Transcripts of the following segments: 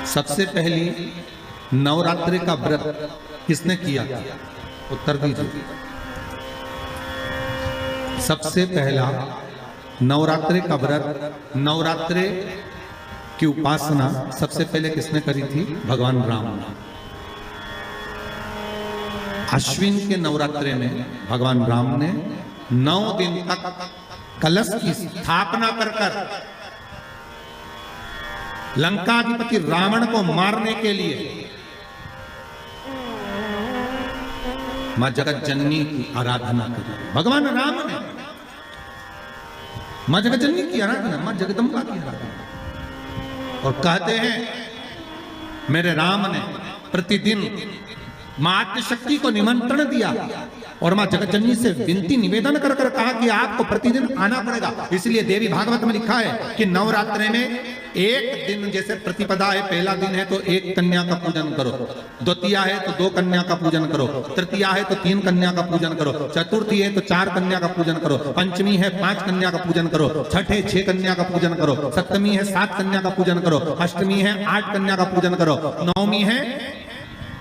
सबसे पहली नवरात्रि का व्रत किसने किया? उत्तर दीजिए। सबसे पहला नवरात्रि का व्रत, नवरात्रि की उपासना सबसे पहले किसने करी थी? भगवान राम ने। अश्विन के नवरात्रि में भगवान राम ने 9 दिन तक कलश की स्थापना कर लंकाधिपति रावण को मारने के लिए मां जगत जननी की आराधना करी। भगवान राम ने मां जगत जननी की आराधना, मां जगदम्बा की आराधना। और कहते हैं मेरे राम ने प्रतिदिन मां आद्यशक्ति को निमंत्रण दिया और मां जगत जननी से विनती निवेदन कर कहा कि आपको प्रतिदिन आना पड़ेगा। इसलिए देवी भागवत में लिखा है कि नवरात्रि में एक दिन, जैसे प्रतिपदा है, पहला दिन है तो 1 कन्या का पूजन करो, द्वितीया है तो 2 कन्या का पूजन करो, तृतीया है तो 3 कन्या का पूजन करो, चतुर्थी है तो 4 कन्या का पूजन करो, पंचमी है 5 कन्या का पूजन करो, छठ है 6 कन्या का पूजन करो, सप्तमी है 7 कन्या का पूजन करो, अष्टमी है 8 कन्या का पूजन करो, नवमी है,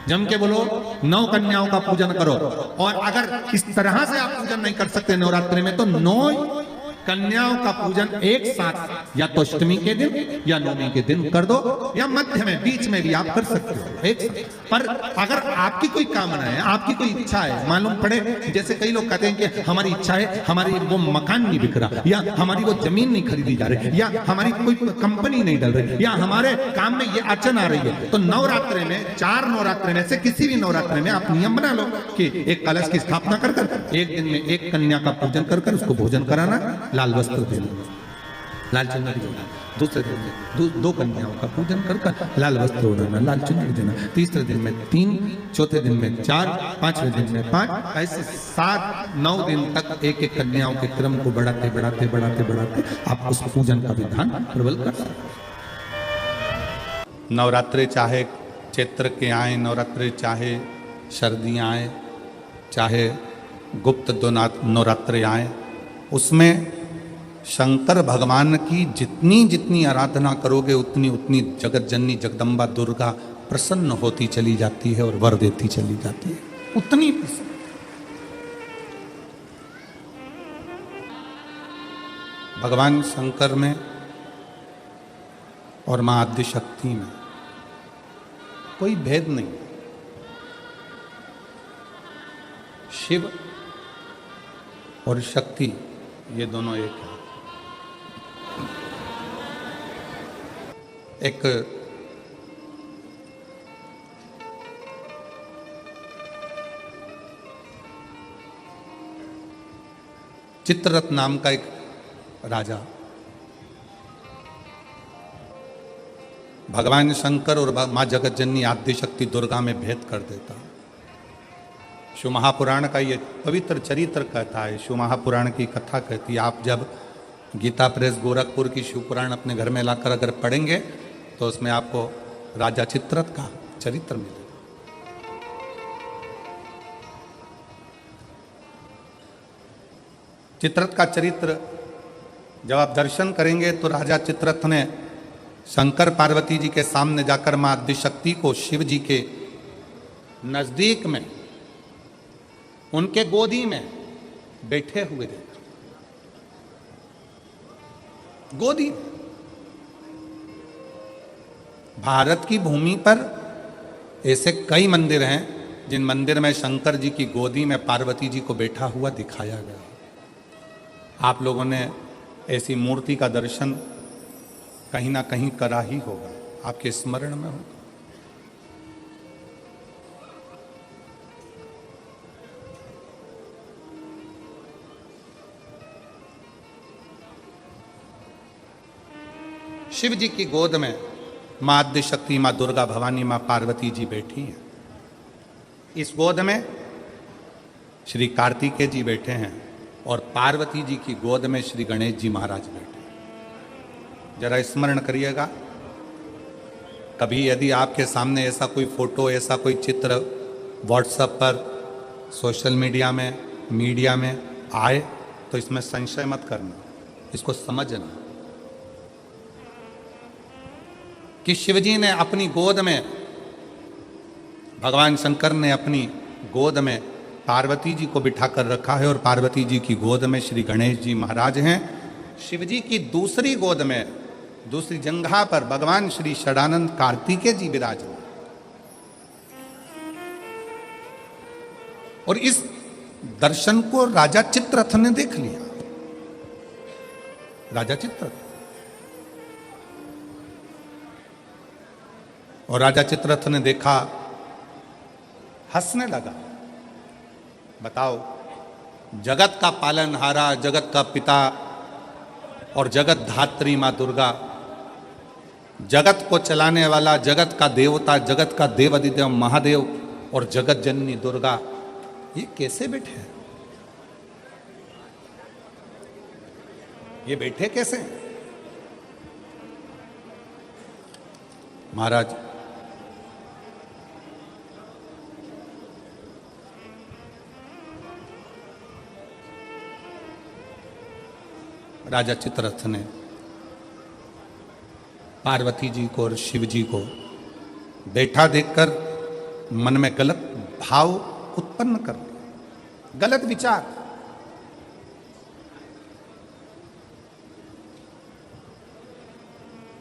जम के बोलो, 9 कन्याओं का पूजन करो। और अगर इस तरह से आप पूजन नहीं कर सकते नवरात्रि में तो 9 कन्याओं का पूजन एक साथ या तो अष्टमी के दिन या नवमी के दिन कर दो, या मध्य में बीच में भी आप कर सकते हो एक साथ। पर अगर आपकी कोई कामना है, आपकी कोई इच्छा है, मालूम पड़े, जैसे कई लोग कहते हैं कि हमारी इच्छा है, हमारी वो मकान नहीं बिक रहा, या हमारी वो जमीन नहीं खरीदी जा रही, या हमारी कोई कंपनी नहीं डल रही, या हमारे काम में ये अड़चन आ रही है, तो नवरात्रि में 4 नवरात्रि में से किसी भी नवरात्रि में आप नियम बना लो कि एक कलश की स्थापना कर एक दिन में 1 कन्या का पूजन कर उसको भोजन कराना, लाल वस्त्र देना, लाल चुनरी देना, दूसरे दिन में 2 कन्याओं का पूजन कर लाल वस्त्र ओढ़ाना, लाल चुनरी देना, तीसरे दिन में 3, चौथे दिन में 4, 5वें दिन में 5, ऐसे 7-9 दिन तक एक कन्याओं के क्रम को बढ़ाते बढ़ाते बढ़ाते बढ़ाते आप उस पूजन का विधान प्रबल कर सकते। नवरात्रि चाहे चैत्र के आए, नवरात्रि चाहे सर्दियाँ आए, चाहे गुप्त नवरात्रि आए, उसमें शंकर भगवान की जितनी जितनी आराधना करोगे उतनी उतनी जगत जननी जगदम्बा दुर्गा प्रसन्न होती चली जाती है और वर देती चली जाती है, उतनी प्रसन्न। भगवान शंकर में और मां आद्यशक्ति में कोई भेद नहीं। शिव और शक्ति ये दोनों एक है। एक चित्ररथ नाम का एक राजा भगवान शंकर और मां जगत जननी आद्यशक्ति दुर्गा में भेद कर देता। शिव महापुराण का ये पवित्र चरित्र कहता है, शिव महापुराण की कथा कहती है, आप जब गीता प्रेस गोरखपुर की शिव पुराण अपने घर में लाकर अगर पढ़ेंगे तो उसमें आपको राजा चित्ररथ का चरित्र मिलेगा। चित्ररथ का चरित्र जब आप दर्शन करेंगे तो राजा चित्ररथ ने शंकर पार्वती जी के सामने जाकर मां आद्यशक्ति को शिव जी के नजदीक में उनके गोदी में बैठे हुए देखा। गोदी, भारत की भूमि पर ऐसे कई मंदिर हैं जिन मंदिर में शंकर जी की गोदी में पार्वती जी को बैठा हुआ दिखाया गया। आप लोगों ने ऐसी मूर्ति का दर्शन कहीं ना कहीं करा ही होगा, आपके स्मरण में होगा। शिव जी की गोद में मां आद्यशक्ति, मां दुर्गा भवानी, मां पार्वती जी बैठी हैं। इस गोद में श्री कार्तिकेय जी बैठे हैं और पार्वती जी की गोद में श्री गणेश जी महाराज बैठे हैं। जरा स्मरण करिएगा, कभी यदि आपके सामने ऐसा कोई फोटो, ऐसा कोई चित्र व्हाट्सएप पर, सोशल मीडिया में आए तो इसमें संशय मत करना, इसको समझना। कि शिवजी ने अपनी गोद में, भगवान शंकर ने अपनी गोद में पार्वती जी को बिठा कर रखा है और पार्वती जी की गोद में श्री गणेश जी महाराज हैं। शिवजी की दूसरी गोद में, दूसरी जंघा पर भगवान श्री षडानंद कार्तिकेय जी विराजमान। और इस दर्शन को राजा चित्ररथ ने देख लिया। राजा चित्ररथ, और राजा चित्ररथ ने देखा, हंसने लगा। बताओ, जगत का पालनहारा, जगत का पिता और जगत धात्री मां दुर्गा, जगत को चलाने वाला, जगत का देवता, जगत का देवाधिदेव महादेव और जगत जननी दुर्गा, ये कैसे बैठे हैं? ये बैठे कैसे? महाराज, राजा चित्ररथ ने पार्वती जी को और शिव जी को बैठा देखकर मन में गलत भाव उत्पन्न कर लिया, गलत विचार।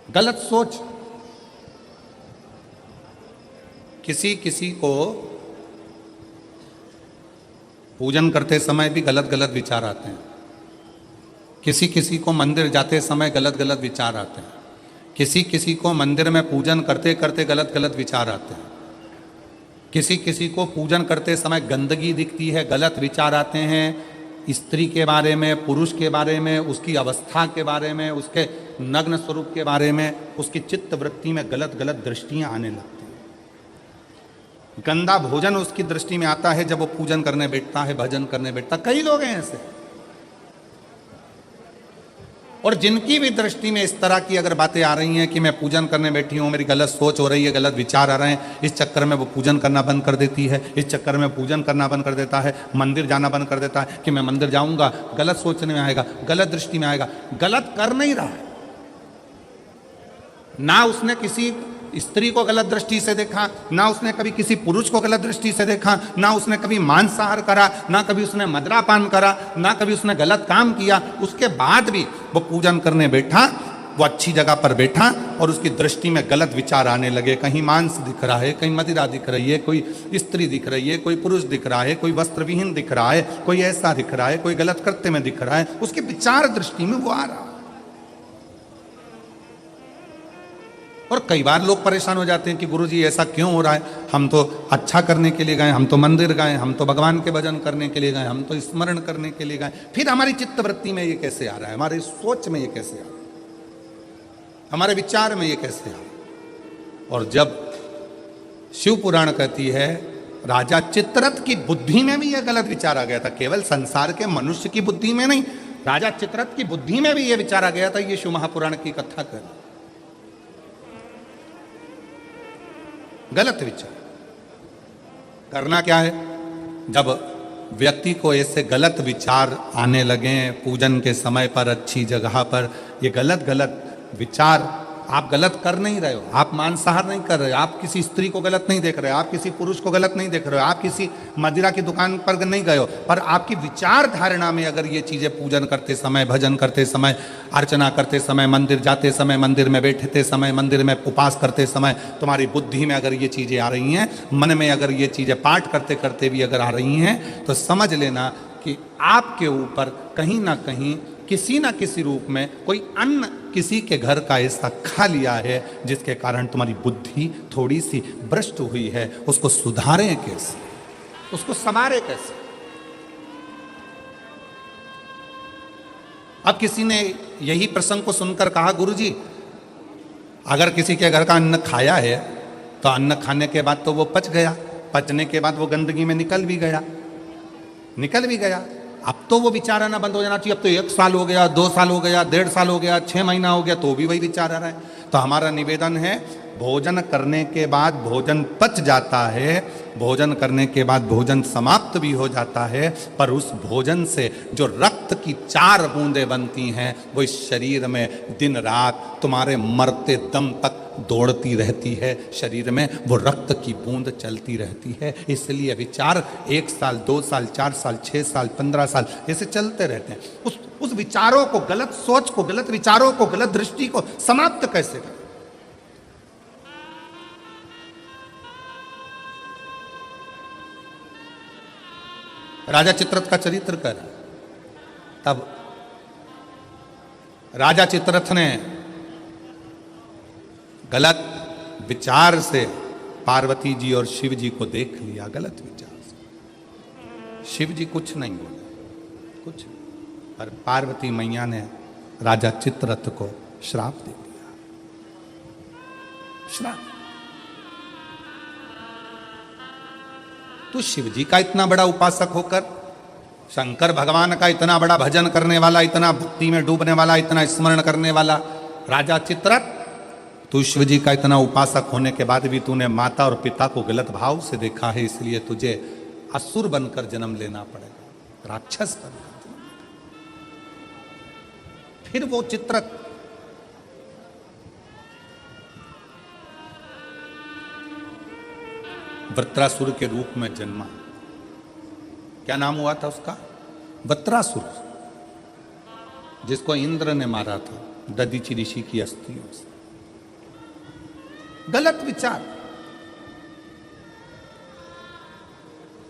गलत सोच। किसी किसी को पूजन करते समय भी गलत गलत विचार आते हैं। किसी किसी को मंदिर जाते समय गलत गलत विचार आते हैं। किसी किसी को मंदिर में पूजन करते करते गलत गलत विचार आते हैं। किसी किसी को पूजन करते समय गंदगी दिखती है, गलत विचार आते हैं। स्त्री के बारे में, पुरुष के बारे में, उसकी अवस्था के बारे में, उसके नग्न स्वरूप के बारे में, उसकी चित्त वृत्ति में गलत गलत दृष्टियां आने लगती हैं। गंदा भोजन उसकी दृष्टि में आता है जब वो पूजन करने बैठता है, भजन करने बैठता। कई लोग हैं ऐसे। और जिनकी भी दृष्टि में इस तरह की अगर बातें आ रही हैं कि मैं पूजन करने बैठी हूँ, मेरी गलत सोच हो रही है, गलत विचार आ रहे हैं, इस चक्कर में वो पूजन करना बंद कर देती है, इस चक्कर में पूजन करना बंद कर देता है, मंदिर जाना बंद कर देता है कि मैं मंदिर जाऊंगा, गलत सोचने में आएगा, गलत दृष्टि में आएगा। गलत कर नहीं रहा है। ना उसने किसी स्त्री को गलत दृष्टि से देखा, ना उसने कभी किसी पुरुष को गलत दृष्टि से देखा, ना उसने कभी मांसाहार करा, ना कभी उसने मदिरापान करा, ना कभी उसने गलत काम किया। उसके बाद भी वो पूजन करने बैठा, वो अच्छी जगह पर बैठा और उसकी दृष्टि में गलत विचार आने लगे। कहीं मांस दिख रहा है, कहीं मदिरा दिख रही है, कोई स्त्री दिख रही है, कोई पुरुष दिख रहा है, कोई वस्त्रविहीन दिख रहा है, कोई ऐसा दिख रहा है, कोई गलत कृत्य में दिख रहा है। उसके विचार दृष्टि में वो आ रहा है। और कई बार लोग परेशान हो जाते हैं कि गुरुजी ऐसा क्यों हो रहा है? हम तो अच्छा करने के लिए गए, हम तो मंदिर गए, हम तो भगवान के भजन करने के लिए गए, हम तो स्मरण करने के लिए गए, फिर हमारी चित्तवृत्ति में ये कैसे आ रहा है? हमारी सोच में ये कैसे आ रहा है? हमारे विचार में ये कैसे आ रहा है? और जब शिव पुराण कहती है राजा चित्ररथ की बुद्धि में भी यह गलत विचार आ गया था, केवल संसार के मनुष्य की बुद्धि में नहीं, राजा चित्ररथ की बुद्धि में भी यह विचार आ गया था। ये शिव महापुराण की कथा कर गलत विचार करना क्या है? जब व्यक्ति को ऐसे गलत विचार आने लगे पूजन के समय पर, अच्छी जगह पर, ये गलत गलत विचार, आप गलत कर नहीं रहे हो, आप मांसाहार नहीं कर रहे हो, आप किसी स्त्री को गलत नहीं देख रहे हो, आप किसी पुरुष को गलत नहीं देख रहे हो, आप किसी मदिरा की दुकान पर नहीं गए हो, पर आपकी विचार धारणा में अगर ये चीज़ें पूजन करते समय, भजन करते समय, अर्चना करते समय, मंदिर जाते समय, मंदिर में बैठते समय, मंदिर में उपास करते समय तुम्हारी बुद्धि में अगर ये चीज़ें आ रही हैं, मन में अगर ये चीज़ें पाठ करते करते भी अगर आ रही हैं, तो समझ लेना कि आपके ऊपर कहीं ना कहीं किसी ना किसी रूप में कोई अन्न किसी के घर का ऐसा खा लिया है जिसके कारण तुम्हारी बुद्धि थोड़ी सी भ्रष्ट हुई है। उसको सुधारें कैसे? उसको संवारें कैसे? अब किसी ने यही प्रसंग को सुनकर कहा, गुरुजी अगर किसी के घर का अन्न खाया है तो अन्न खाने के बाद तो वो पच गया, पचने के बाद वो गंदगी में निकल भी गया। अब तो वो विचार आना बंद हो जाना चाहिए। अब तो 1 साल हो गया, 2 साल हो गया, 1.5 साल हो गया, 6 महीना हो गया, तो भी वही विचार आ रहा है। तो हमारा निवेदन है, भोजन करने के बाद भोजन पच जाता है, भोजन करने के बाद भोजन समाप्त भी हो जाता है, पर उस भोजन से जो रक्त की 4 बूंदें बनती हैं वो इस शरीर में दिन रात तुम्हारे मरते दम तक दौड़ती रहती है शरीर में, वो रक्त की बूंद चलती रहती है। इसलिए विचार 1 साल 2 साल 4 साल 6 साल 15 साल ऐसे चलते रहते हैं। उस विचारों को, गलत सोच को, गलत विचारों को, गलत दृष्टि को समाप्त कैसे करें? राजा चित्ररथ का चरित्र कर, तब राजा चित्ररथ ने गलत विचार से पार्वती जी और शिव जी को देख लिया। गलत विचार से शिव जी कुछ नहीं बोले, कुछ, पर पार्वती मैया ने राजा चित्ररथ को श्राप दे दिया। श्राप, तो शिव जी का इतना बड़ा उपासक होकर, शंकर भगवान का इतना बड़ा भजन करने वाला, इतना भक्ति में डूबने वाला, इतना स्मरण करने वाला राजा चित्ररथ, तू शिव जी का इतना उपासक होने के बाद भी तूने माता और पिता को गलत भाव से देखा है, इसलिए तुझे असुर बनकर जन्म लेना पड़ेगा, राक्षस बनकर। फिर वो चित्ररथ वृत्रासुर के रूप में जन्मा। क्या नाम हुआ था उसका? वृत्रासुर, जिसको इंद्र ने मारा था दधीचि ऋषि की अस्थियों से। गलत विचार।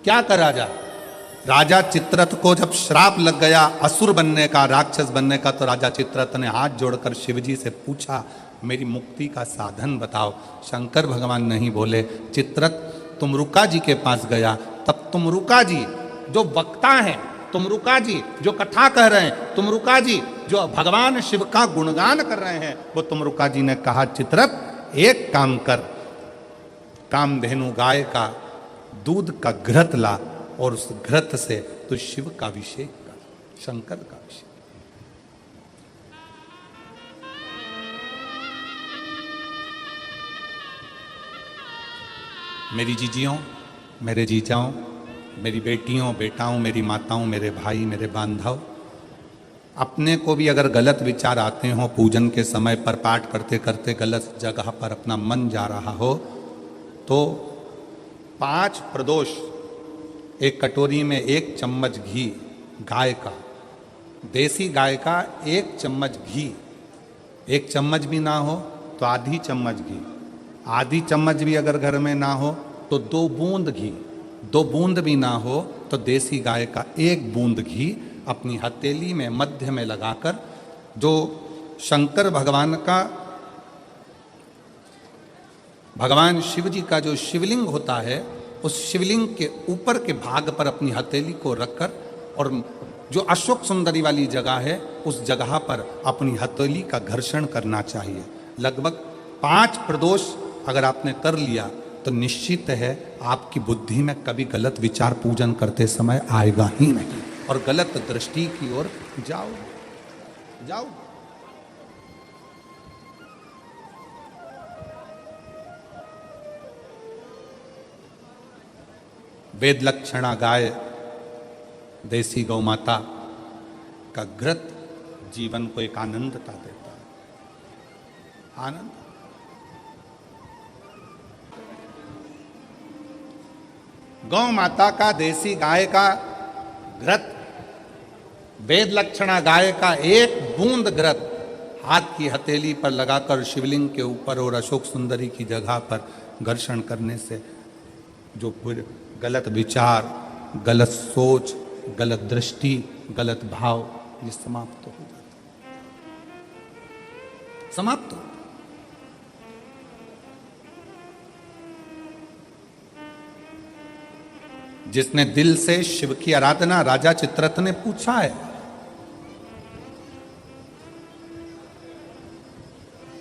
क्या कर राजा चित्ररथ को जब श्राप लग गया असुर बनने का, राक्षस बनने का, तो राजा चित्ररथ ने हाथ जोड़कर शिवजी से पूछा, मेरी मुक्ति का साधन बताओ। शंकर भगवान नहीं बोले। चित्ररथ तुमरुका जी के पास गया, तब तुमरुका जी जो वक्ता हैं, तुमरुका जी जो कथा कह रहे हैं, तुमरुका जी जो भगवान शिव का गुणगान कर रहे हैं, वो तुमरुका जी ने कहा, चित्ररथ एक काम कर, कामधेनु गाय का दूध का घृत ला और उस घृत से तो शिव का अभिषेक कर, शंकर का अभिषेक। मेरी जीजियों, मेरे जीजाओं, मेरी बेटियों, बेटाओं, मेरी माताओं, मेरे भाई, मेरे बांधव, अपने को भी अगर गलत विचार आते हो, पूजन के समय पर पाठ करते करते गलत जगह पर अपना मन जा रहा हो, तो 5 प्रदोष एक कटोरी में 1 चम्मच घी गाय का, देसी गाय का 1 चम्मच घी, 1 चम्मच भी ना हो तो आधी चम्मच घी, आधी चम्मच भी अगर घर में ना हो तो 2 बूंद घी, 2 बूंद भी ना हो तो देसी गाय का 1 बूंद घी अपनी हथेली में मध्य में लगाकर, जो शंकर भगवान का, भगवान शिव जी का जो शिवलिंग होता है, उस शिवलिंग के ऊपर के भाग पर अपनी हथेली को रखकर, और जो अशोक सुंदरी वाली जगह है उस जगह पर अपनी हथेली का घर्षण करना चाहिए। लगभग 5 प्रदोष अगर आपने कर लिया तो निश्चित है आपकी बुद्धि में कभी गलत विचार पूजन करते समय आएगा ही नहीं, और गलत दृष्टि की ओर जाओ। वेद लक्षणा गाय, देसी गौ माता का घृत जीवन को एक आनंदता देता है। आनंद। गौ माता का, देसी गाय का घृत, वेद लक्षणा गाय का 1 बूंद घृत हाथ की हथेली पर लगाकर शिवलिंग के ऊपर और अशोक सुंदरी की जगह पर घर्षण करने से जो गलत विचार, गलत सोच, गलत दृष्टि, गलत भाव, ये समाप्त हो जाता, समाप्त हो। जिसने दिल से शिव की आराधना, राजा चित्ररथ ने पूछा है,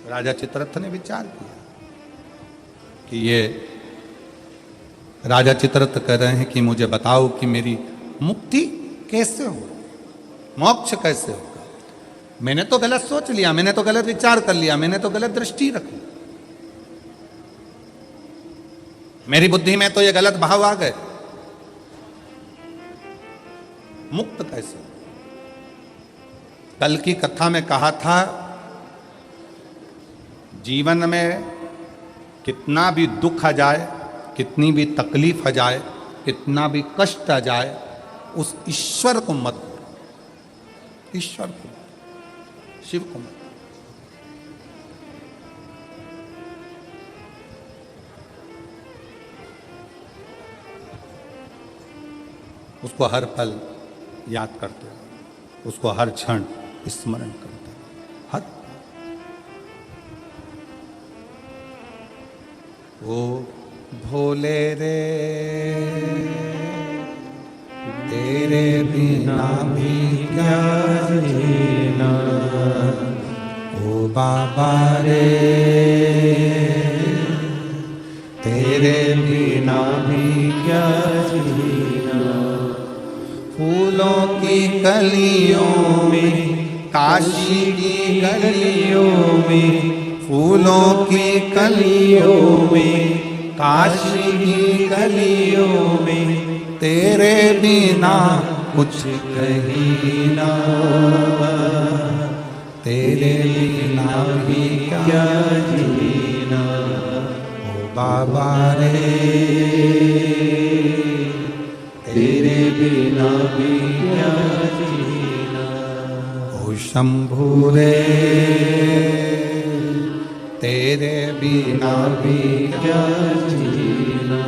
राजा चित्ररथ ने विचार किया कि ये राजा चित्ररथ कह रहे हैं कि मुझे बताओ कि मेरी मुक्ति कैसे हो, मोक्ष कैसे होगा। मैंने तो गलत सोच लिया, मैंने तो गलत विचार कर लिया, मैंने तो गलत दृष्टि रखी, मेरी बुद्धि में तो ये गलत भाव आ गए, मुक्त कैसे। कल की कथा में कहा था जीवन में कितना भी दुख आ जाए, कितनी भी तकलीफ आ जाए, कितना भी कष्ट आ जाए, उस ईश्वर को मत भूलो, ईश्वर को, शिव को मत। उसको हर पल याद करते हो, उसको हर क्षण स्मरण करते हो, हर। ओ भोले रे तेरे बिना भी क्या जीना, ओ बाबा रे तेरे बिना भी क्या जीना। फूलों की कलियों में, काशी की गलियों में, फूलों की कलियों में, काशी की गलियों में, तेरे बिना कुछ कहीं ना, तेरे बिना भी क्या जीना, ओ बाबा रे तेरे बिना भी क्या जीना, ओ शंभू रे तेरे बिना भी क्या जीना।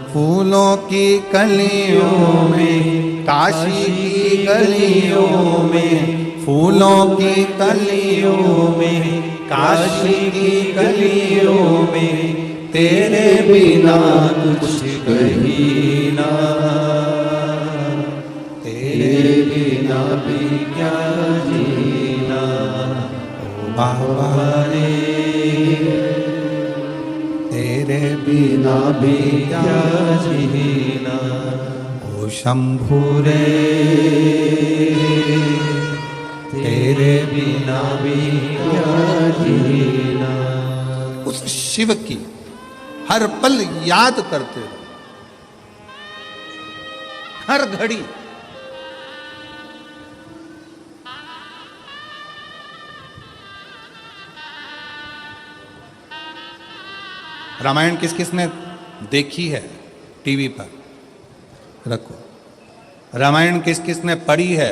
फूलों की कलियों में, काशी की गलियों में, फूलों की कलियों में, काशी की गलियों में, तेरे बिना कुछ कहीं ना, तेरे बिना भी क्या जीना, ओ बाबा रे तेरे बिना भी क्या जीना, ओ शंभू रे तेरे बिना भी क्या जीना। उस शिव की हर पल याद करते रहो, हर घड़ी। रामायण किस किस ने देखी है टीवी पर? रखो। रामायण किस किस ने पढ़ी है?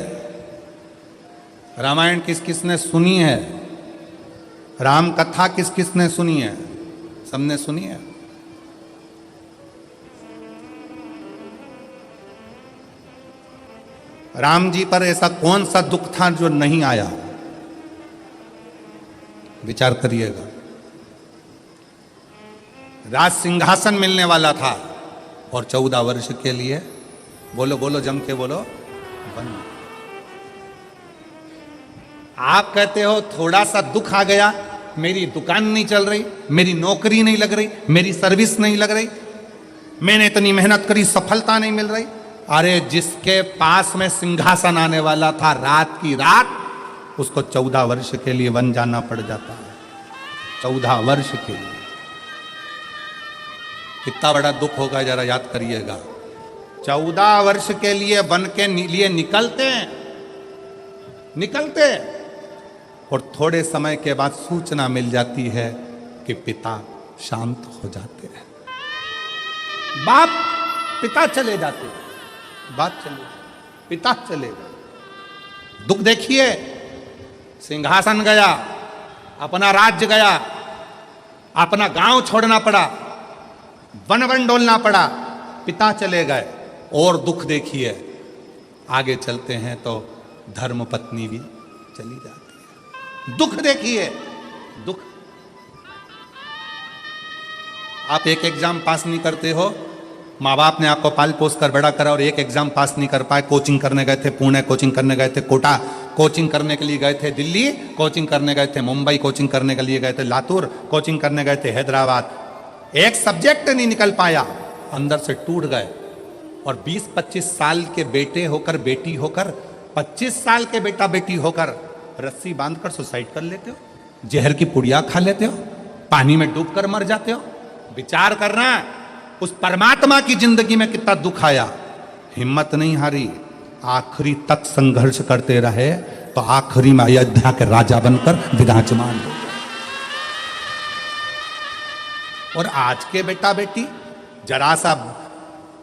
रामायण किस किस ने सुनी है? राम कथा किस किस ने सुनी है? सबने सुनी है। राम जी पर ऐसा कौन सा दुख था जो नहीं आया? विचार करिएगा। राज सिंहासन मिलने वाला था और 14 वर्ष के लिए, बोलो बोलो जम के बोलो, वन। आप कहते हो थोड़ा सा दुख आ गया, मेरी दुकान नहीं चल रही, मेरी नौकरी नहीं लग रही, मेरी सर्विस नहीं लग रही, मैंने इतनी मेहनत करी, सफलता नहीं मिल रही। अरे जिसके पास में सिंहासन आने वाला था, रात की रात उसको 14 वर्ष के लिए वन जाना पड़ जाता है। 14 वर्ष के लिए कितना बड़ा दुख होगा, जरा याद करिएगा। 14 वर्ष के लिए वन के लिए निकलते और थोड़े समय के बाद सूचना मिल जाती है कि पिता शांत हो जाते हैं, बाप पिता चले जाते हैं, बाप चले, पिता चले गए। दुख देखिए, सिंहासन गया, अपना राज्य गया, अपना गांव छोड़ना पड़ा, वन वन डोलना पड़ा, पिता चले गए। और दुख देखिए, आगे चलते हैं तो धर्म पत्नी भी चली जाती है। दुख देखिए, दुख। आप एक एग्जाम पास नहीं करते हो, माँ बाप ने आपको पाल पोस कर बड़ा करा और एक एग्जाम पास नहीं कर पाए, कोचिंग करने गए थे पुणे, कोचिंग करने गए थे कोटा, कोचिंग करने के लिए गए थे दिल्ली, कोचिंग करने गए थे मुंबई, कोचिंग करने के लिए गए थे लातूर, कोचिंग करने गए थे हैदराबाद। एक सब्जेक्ट नहीं निकल पाया, अंदर से टूट गए। और 20-25 साल के बेटे होकर, बेटी होकर, 25 साल के बेटा बेटी होकर रस्सी बांधकर सुसाइड कर लेते हो, जहर की पुड़िया खा लेते हो, पानी में डूबकर मर जाते हो। विचार करना, उस परमात्मा की जिंदगी में कितना दुख आया, हिम्मत नहीं हारी, आखिरी तक संघर्ष करते रहे, तो आखिरी में अयोध्या के राजा बनकर विराजमान हो। और आज के बेटा बेटी, जरा सा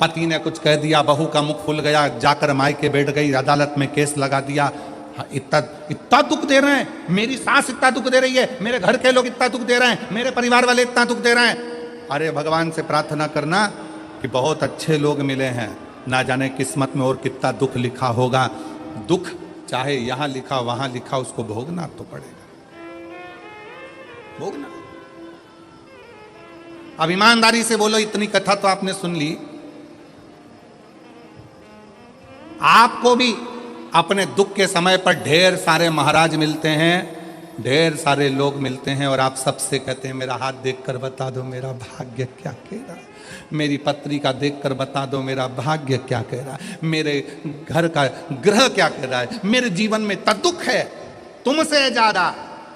पति ने कुछ कह दिया, बहू का मुख खुल गया, जाकर मायके बैठ गई, अदालत में केस लगा दिया। इतना इतना दुख दे रहे हैं, मेरी सास इतना दुख दे रही है, मेरे घर के लोग इतना दुख दे रहे हैं, मेरे परिवार वाले इतना दुख दे रहे हैं। अरे भगवान से प्रार्थना करना कि बहुत अच्छे लोग मिले हैं, ना जाने किस्मत में और कितना दुख लिखा होगा। दुख चाहे यहां लिखा वहां लिखा, उसको भोगना तो पड़ेगा, भोगना। अब ईमानदारी से बोलो, इतनी कथा तो आपने सुन ली, आपको भी अपने दुख के समय पर ढेर सारे महाराज मिलते हैं, ढेर सारे लोग मिलते हैं, और आप सबसे कहते हैं मेरा हाथ देखकर बता दो मेरा भाग्य क्या कह रहा है, मेरी पत्री का देखकर बता दो मेरा भाग्य क्या कह रहा है, मेरे घर का ग्रह क्या कह रहा है, मेरे जीवन में इतना दुख है। तुमसे ज्यादा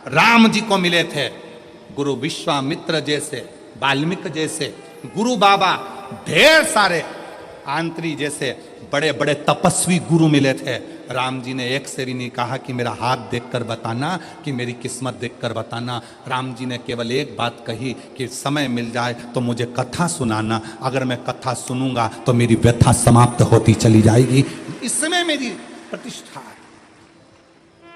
राम जी को मिले थे गुरु विश्वामित्र जैसे, वाल्मीकि जैसे, गुरु बाबा, ढेर सारे आंत्री जैसे बड़े बड़े तपस्वी गुरु मिले थे। राम जी ने एक से भी नहीं कहा कि मेरा हाथ देखकर बताना, कि मेरी किस्मत देखकर बताना। राम जी ने केवल एक बात कही कि समय मिल जाए तो मुझे कथा सुनाना, अगर मैं कथा सुनूंगा तो मेरी व्यथा समाप्त होती चली जाएगी, इसमें मेरी प्रतिष्ठा है।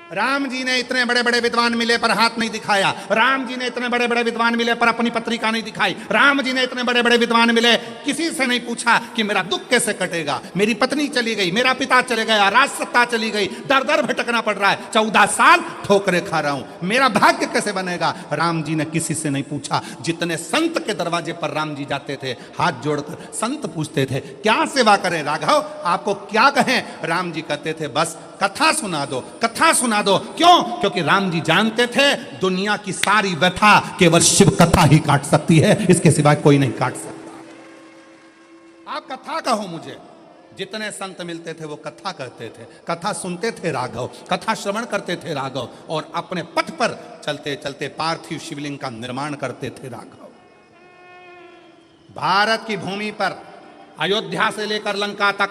राम जी ने इतने बड़े बड़े विद्वान मिले पर हाथ नहीं दिखाया, राम जी ने इतने बड़े बड़े विद्वान मिले पर अपनी पत्रिका नहीं दिखाई, राम जी ने इतने बड़े बड़े विद्वान मिले, किसी से नहीं पूछा कि मेरा दुख कैसे कटेगा, मेरी पत्नी चली गई, मेरा पिता चले गया, राज सत्ता चली गई, दर दर भटकना पड़ रहा है, 14 साल ठोकरे खा रहा हूं, मेरा भाग्य कैसे बनेगा। राम जी ने किसी से नहीं पूछा। जितने संत के दरवाजे पर राम जी जाते थे, हाथ जोड़कर संत पूछते थे क्या सेवा करें राघव, आपको क्या कहें। राम जी कहते थे बस कथा सुना दो, कथा सुना दो। क्यों? क्योंकि राम जी जानते थे दुनिया की सारी व्यथा केवल शिव कथा ही काट सकती है, इसके सिवाय कोई नहीं काट सकता। आप कथा कहो मुझे। जितने संत मिलते थे वो कथा कहते थे, कथा सुनते थे राघव, कथा श्रवण करते थे राघव, और अपने पथ पर चलते चलते पार्थिव शिवलिंग का निर्माण करते थे राघव। भारत की भूमि पर अयोध्या से लेकर लंका तक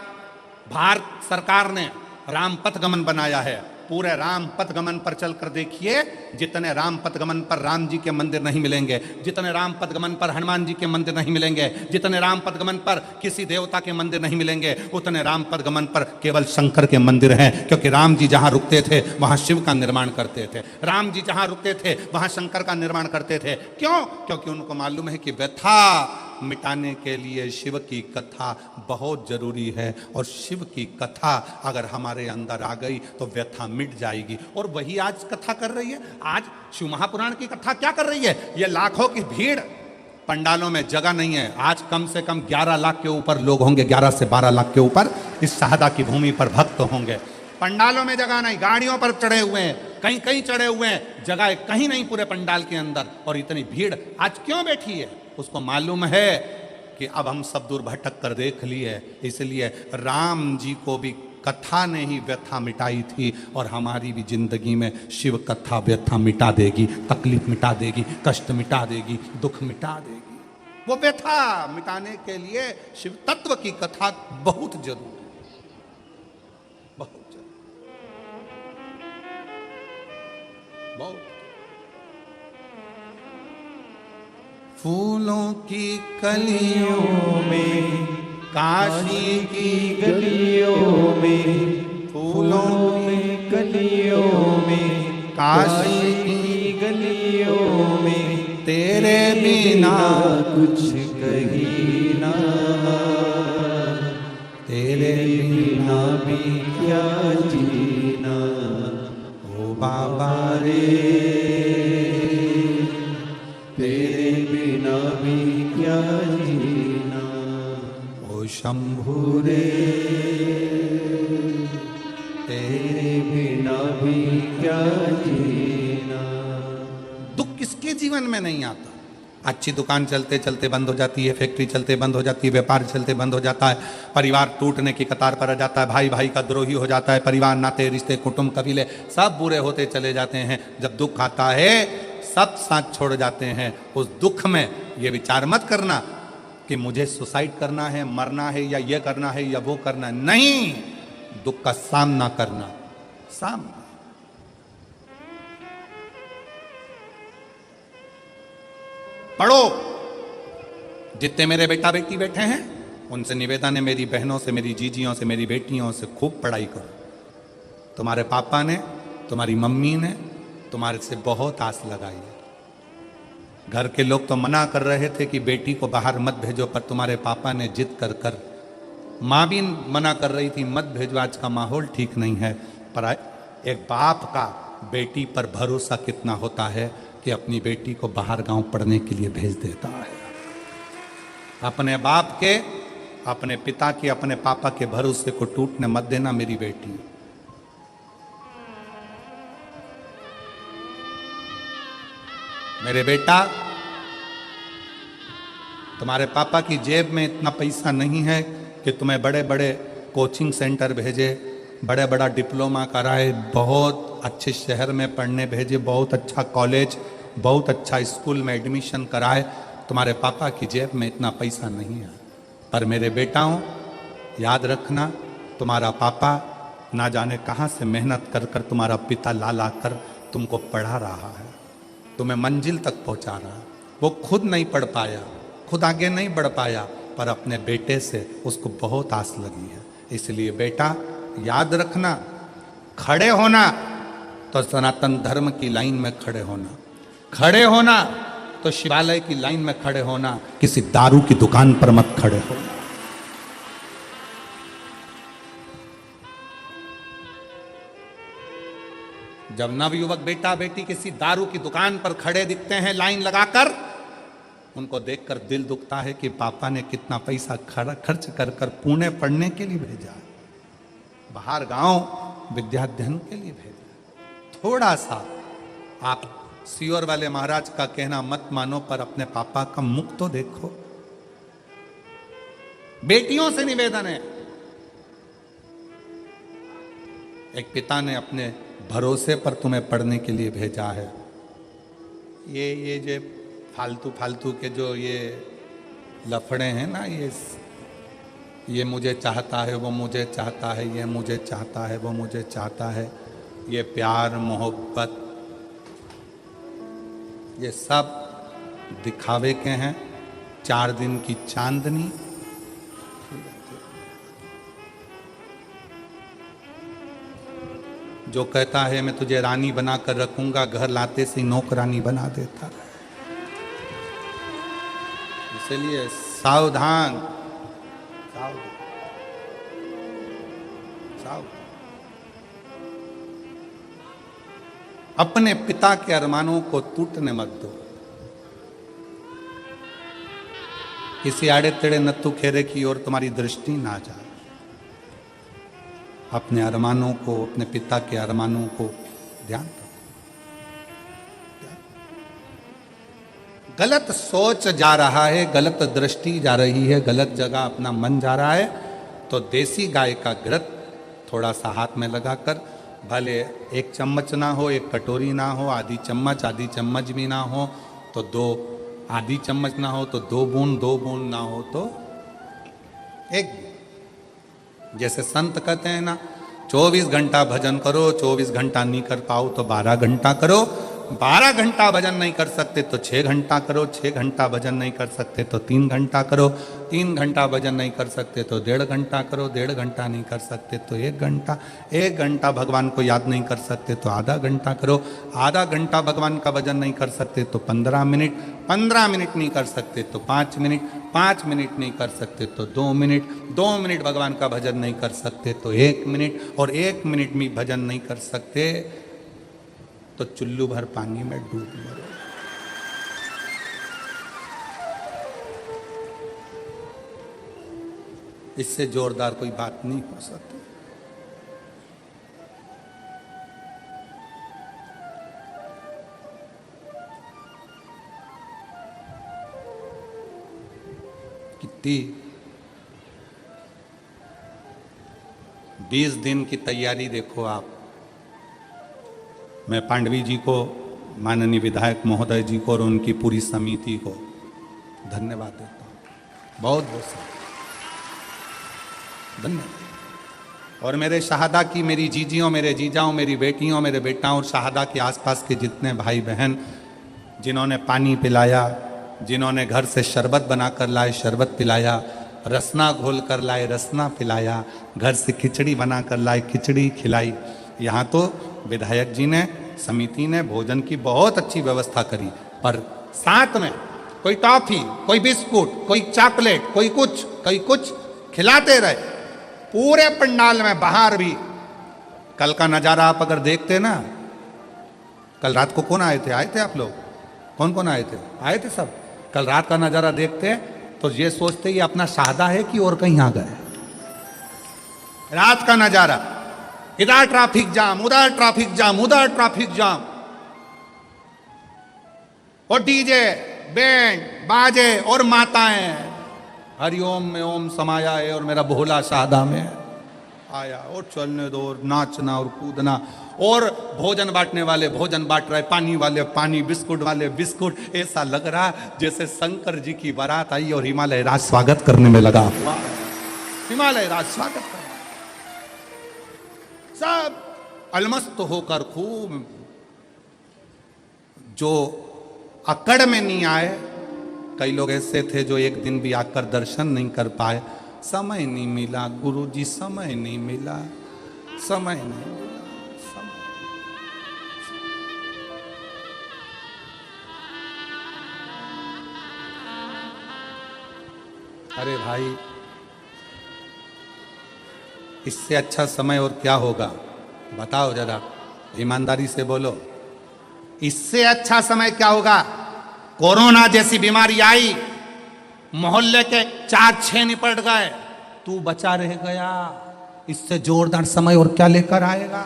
भारत सरकार ने राम पथ गमन बनाया है। पूरे राम पथ गमन पर चलकर देखिए, जितने राम पथ गमन पर राम जी के मंदिर नहीं मिलेंगे, जितने राम पथ गमन पर हनुमान जी के मंदिर नहीं मिलेंगे, जितने राम पथ गमन पर किसी देवता के मंदिर नहीं मिलेंगे, उतने राम पथ गमन पर केवल शंकर के मंदिर हैं। क्योंकि राम जी जहां रुकते थे वहां शिव का निर्माण करते थे, राम जी जहां रुकते थे वहां शंकर का निर्माण करते थे। क्यों? क्योंकि उनको मालूम है कि व्यथा मिटाने के लिए शिव की कथा बहुत जरूरी है, और शिव की कथा अगर हमारे अंदर आ गई तो व्यथा मिट जाएगी। और वही आज कथा कर रही है। आज शिव महापुराण की कथा क्या कर रही है? ये लाखों की भीड़, पंडालों में जगह नहीं है। आज कम से कम 11 लाख के ऊपर लोग होंगे, 11 से 12 लाख के ऊपर इस शाहदा की भूमि पर भक्त होंगे। पंडालों में जगह नहीं, गाड़ियों पर चढ़े हुए हैं, कहीं कहीं चढ़े हुए हैं, जगह कहीं नहीं पूरे पंडाल के अंदर। और इतनी भीड़ आज क्यों बैठी है? उसको मालूम है कि अब हम सब दूर भटक कर देख लिए, इसलिए राम जी को भी कथा ने ही व्यथा मिटाई थी, और हमारी भी जिंदगी में शिव कथा व्यथा मिटा देगी, तकलीफ मिटा देगी, कष्ट मिटा देगी, दुख मिटा देगी। वो व्यथा मिटाने के लिए शिव तत्व की कथा बहुत जरूरी है, बहुत जरूरी, बहुत। फूलों की कलियों में, काशी की गलियों में, फूलों की कलियों में, काशी की गलियों में, तेरे बिना कुछ कहीं ना, तेरे बिना भी क्या जीना, ओ बाबा रे, तेरे बिना भी क्या जीना, ओ शंभू रे, तेरे बिना भी क्या जीना। दुख किसके जीवन में नहीं आता? अच्छी दुकान चलते चलते बंद हो जाती है, फैक्ट्री चलते बंद हो जाती है, व्यापार चलते बंद हो जाता है, परिवार टूटने की कतार पर आ जाता है, भाई भाई का द्रोही हो जाता है, परिवार, नाते, रिश्ते, कुटुंब, कबीले सब बुरे होते चले जाते हैं। जब दुख आता है सब साथ छोड़ जाते हैं। उस दुख में ये विचार मत करना कि मुझे सुसाइड करना है, मरना है, या ये करना है या वो करना है। नहीं, दुख का सामना करना, सामना। पढ़ो जितने मेरे बेटा बेटी बैठे हैं उनसे निवेदन है, मेरी बहनों से, मेरी जीजियों से, मेरी बेटियों से खूब पढ़ाई करो। तुम्हारे पापा ने, तुम्हारी मम्मी ने तुम्हारे से बहुत आस लगाई है। घर के लोग तो मना कर रहे थे कि बेटी को बाहर मत भेजो, पर तुम्हारे पापा ने जिद कर कर, माँ भी मना कर रही थी मत भेजो, आज का माहौल ठीक नहीं है, पर एक बाप का बेटी पर भरोसा कितना होता है कि अपनी बेटी को बाहर गांव पढ़ने के लिए भेज देता है। अपने बाप के, अपने पिता के, अपने पापा के भरोसे को टूटने मत देना मेरी बेटी। मेरे बेटा, तुम्हारे पापा की जेब में इतना पैसा नहीं है कि तुम्हें बड़े बड़े कोचिंग सेंटर भेजे, बड़े बड़ा डिप्लोमा कराए, बहुत अच्छे शहर में पढ़ने भेजे, बहुत अच्छा कॉलेज, बहुत अच्छा स्कूल में एडमिशन कराए। तुम्हारे पापा की जेब में इतना पैसा नहीं है। पर मेरे बेटाओं, याद रखना, तुम्हारा पापा ना जाने कहाँ से मेहनत कर कर तुम्हारा पिता ला ला कर तुमको पढ़ा रहा है, तुम्हें मंजिल तक पहुँचा रहा है। वो खुद नहीं पढ़ पाया, खुद आगे नहीं बढ़ पाया, पर अपने बेटे से उसको बहुत आस लगी है। इसलिए बेटा याद रखना, खड़े होना तो सनातन धर्म की लाइन में खड़े होना, खड़े होना तो शिवालय की लाइन में खड़े होना, किसी दारू की दुकान पर मत खड़े होना। जब नवयुवक बेटा बेटी किसी दारू की दुकान पर खड़े दिखते हैं लाइन लगाकर, उनको देखकर दिल दुखता है कि पापा ने कितना पैसा खर्च कर कर पुणे पढ़ने के लिए भेजा, बाहर गांव विद्याध्ययन के लिए भेजा। थोड़ा सा आप सियोर वाले महाराज का कहना मत मानो, पर अपने पापा का मुख तो देखो। बेटियों से निवेदन है, एक पिता ने अपने भरोसे पर तुम्हें पढ़ने के लिए भेजा है। ये जो फालतू के जो ये लफड़े हैं ना, ये मुझे चाहता है, वो मुझे चाहता है, ये मुझे चाहता है, वो मुझे चाहता है, ये प्यार मोहब्बत, ये सब दिखावे के हैं। 4 दिन की चांदनी, जो कहता है मैं तुझे रानी बना कर रखूंगा, घर लाते से नौकरानी बना देता है। इसलिए सावधान, सावधान, सावधान। अपने पिता के अरमानों को टूटने मत दो। किसी आड़े तेड़े नत्थु खेरे की ओर तुम्हारी दृष्टि ना जाए। अपने अरमानों को, अपने पिता के अरमानों को ध्यान रखो। गलत सोच जा रहा है, गलत दृष्टि जा रही है, गलत जगह अपना मन जा रहा है, तो देसी गाय का घृत थोड़ा सा हाथ में लगाकर, भले 1 चम्मच ना हो, 1 कटोरी ना हो, आधी चम्मच भी ना हो तो 2, आधी चम्मच ना हो तो 2 बूंद, 2 बूंद ना हो तो 1। जैसे संत कहते हैं ना, 24 घंटा भजन करो, 24 घंटा नहीं कर पाओ तो 12 घंटा करो, 12 घंटा भजन नहीं कर सकते तो 6 घंटा करो, 6 घंटा भजन नहीं कर सकते तो 3 घंटा करो, 3 घंटा भजन नहीं कर सकते तो 1.5 घंटा करो, 1.5 घंटा नहीं कर सकते तो 1 घंटा, 1 घंटा भगवान को याद नहीं कर सकते तो आधा घंटा करो, आधा घंटा भगवान का भजन नहीं कर सकते तो 15 मिनट, 15 मिनट नहीं कर सकते तो 5 मिनट, 5 मिनट नहीं कर सकते तो 2 मिनट, 2 मिनट भगवान का भजन नहीं कर सकते तो 1 मिनट, और 1 मिनट में भजन नहीं कर सकते तो चुल्लू भर पानी में डूब मरो। इससे जोरदार कोई बात नहीं हो सकती। कितनी 20 दिन की तैयारी देखो आप। मैं पांडवी जी को, माननीय विधायक महोदय जी को और उनकी पूरी समिति को धन्यवाद देता हूँ, बहुत बहुत धन्यवाद। और मेरे शहादा की, मेरी जीजियों, मेरे जीजाओं, मेरी बेटियों, मेरे बेटाओं और शहादा के आसपास के जितने भाई बहन जिन्होंने पानी पिलाया, जिन्होंने घर से शरबत बनाकर लाए शरबत पिलाया, रसना घोल कर लाए रसना पिलाया, घर से खिचड़ी बनाकर लाए खिचड़ी खिलाई। यहाँ तो विधायक जी ने, समिति ने भोजन की बहुत अच्छी व्यवस्था करी, पर साथ में कोई टॉफी, कोई बिस्कुट, कोई चॉकलेट, कोई कुछ खिलाते रहे पूरे पंडाल में, बाहर भी। कल का नजारा आप अगर देखते ना, कल रात को कौन आए थे? आए थे आप लोग? कौन कौन आए थे? आए थे सब। कल रात का नजारा देखते तो ये सोचते ये अपना शाहदा है कि और कहीं आ गए। रात का नजारा, इधर ट्रैफिक जाम, उधर ट्रैफिक जाम, उधर ट्रैफिक जाम, और डीजे, बैंड बाजे और माताएं हरिओम में ओम समाया है और मेरा भोला शाहदा में आया, और चलने दो, और नाचना और कूदना, और भोजन बांटने वाले भोजन बांट रहे, पानी वाले पानी, बिस्कुट वाले बिस्कुट। ऐसा लग रहा जैसे शंकर जी की बारात आई और हिमालय राज स्वागत करने में लगा। हिमालय राज स्वागत कर सब अलमस्त होकर खूब। जो अकड़ में नहीं आए, कई लोग ऐसे थे जो एक दिन भी आकर दर्शन नहीं कर पाए। समय नहीं मिला गुरुजी, समय नहीं मिला, समय नहीं मिला, समय। अरे भाई, इससे अच्छा समय और क्या होगा? बताओ जरा, ईमानदारी से बोलो, इससे अच्छा समय क्या होगा? कोरोना जैसी बीमारी आई, मोहल्ले के 4-6 निपट गए, तू बचा रह गया। इससे जोरदार समय और क्या लेकर आएगा?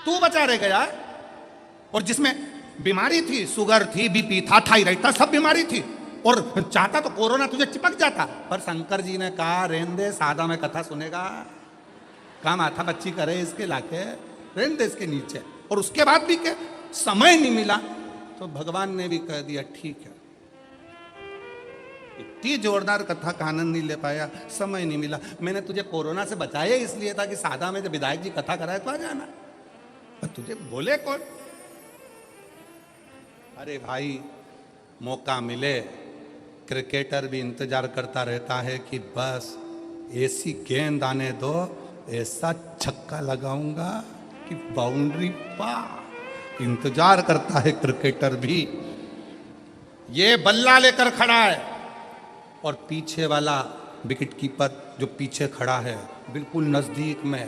तू बचा रह गया। और जिसमें बीमारी थी, शुगर थी, बीपी था, थायराइड था, सब बीमारी थी, और चाहता तो कोरोना तुझे चिपक जाता, पर शंकर जी ने कहा रहने दे, सादा में कथा सुनेगा, काम आता बच्ची करे इसके लाके, रहने दे इसके नीचे। और उसके बाद भी क्या समय नहीं मिला, तो भगवान ने भी कह दिया ठीक है। इतनी जोरदार कथा का आनंद नहीं ले पाया, समय नहीं मिला। मैंने तुझे कोरोना से बचाया इसलिए था कि सादा में जब विधायक जी कथा कराए तो आ जाना, पर तुझे बोले कौन? अरे भाई, मौका मिले, क्रिकेटर भी इंतजार करता रहता है कि बस ऐसी गेंद आने दो, ऐसा छक्का लगाऊंगा कि बाउंड्री पार। इंतजार करता है क्रिकेटर भी। ये बल्ला लेकर खड़ा है और पीछे वाला विकेट कीपर जो पीछे खड़ा है बिल्कुल नजदीक में,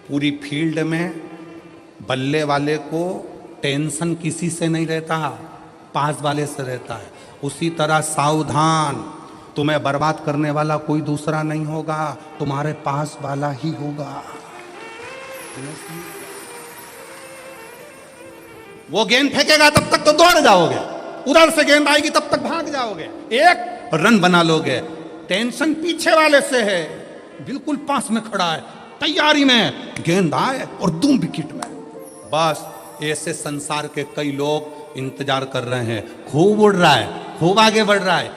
पूरी फील्ड में बल्ले वाले को टेंशन किसी से नहीं रहता, पास वाले से रहता है। उसी तरह सावधान, तुम्हें बर्बाद करने वाला कोई दूसरा नहीं होगा, तुम्हारे पास वाला ही होगा। वो गेंद फेंकेगा तब तक तो दौड़ जाओगे, उधर से गेंद आएगी तब तक भाग जाओगे, एक रन बना लोगे। टेंशन पीछे वाले से है, बिल्कुल पास में खड़ा है, तैयारी में, गेंद आए और दूं विकेट में। बस ऐसे संसार के कई लोग इंतजार कर रहे हैं। खूब उड़ रहा है, खूब आगे बढ़ रहा है,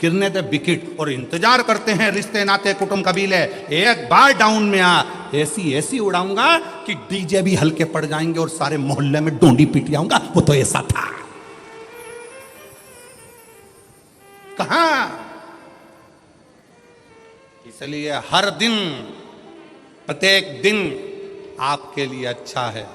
गिरने दे विकेट, और इंतजार करते हैं रिश्ते नाते कुटुंब कबीले, एक बार डाउन में आ, ऐसी ऐसी उड़ाऊंगा कि डीजे भी हल्के पड़ जाएंगे और सारे मोहल्ले में डोंडी पीट आऊंगा। वो तो ऐसा था। कहां? इसलिए हर दिन, प्रत्येक दिन आपके लिए अच्छा है।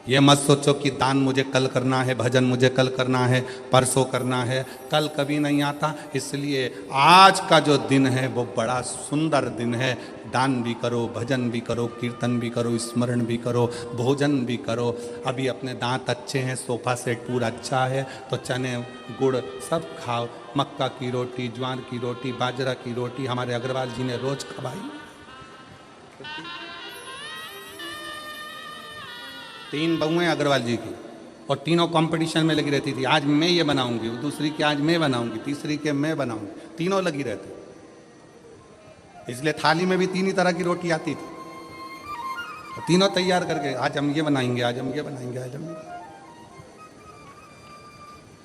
ये मत सोचो कि दान मुझे कल करना है, भजन मुझे कल करना है, परसों करना है, कल कभी नहीं आता। इसलिए आज का जो दिन है वो बड़ा सुंदर दिन है। दान भी करो, भजन भी करो, कीर्तन भी करो, स्मरण भी करो, भोजन भी करो। अभी अपने दांत अच्छे हैं, सोफा सेट पूरा अच्छा है, तो चने गुड़ सब खाओ। मक्का की रोटी, ज्वार की रोटी, बाजरा की रोटी हमारे अग्रवाल जी ने रोज खवाई। 3 बहुएं अग्रवाल जी की, और तीनों कंपटीशन में लगी रहती थी। आज मैं ये बनाऊंगी, दूसरी की आज मैं बनाऊंगी, तीसरी के मैं बनाऊंगी, तीनों लगी रहती। इसलिए थाली में भी 3 ही तरह की रोटी आती थी, तीनों तैयार करके आज हम ये बनाएंगे, आज हम ये बनाएंगे, आज हम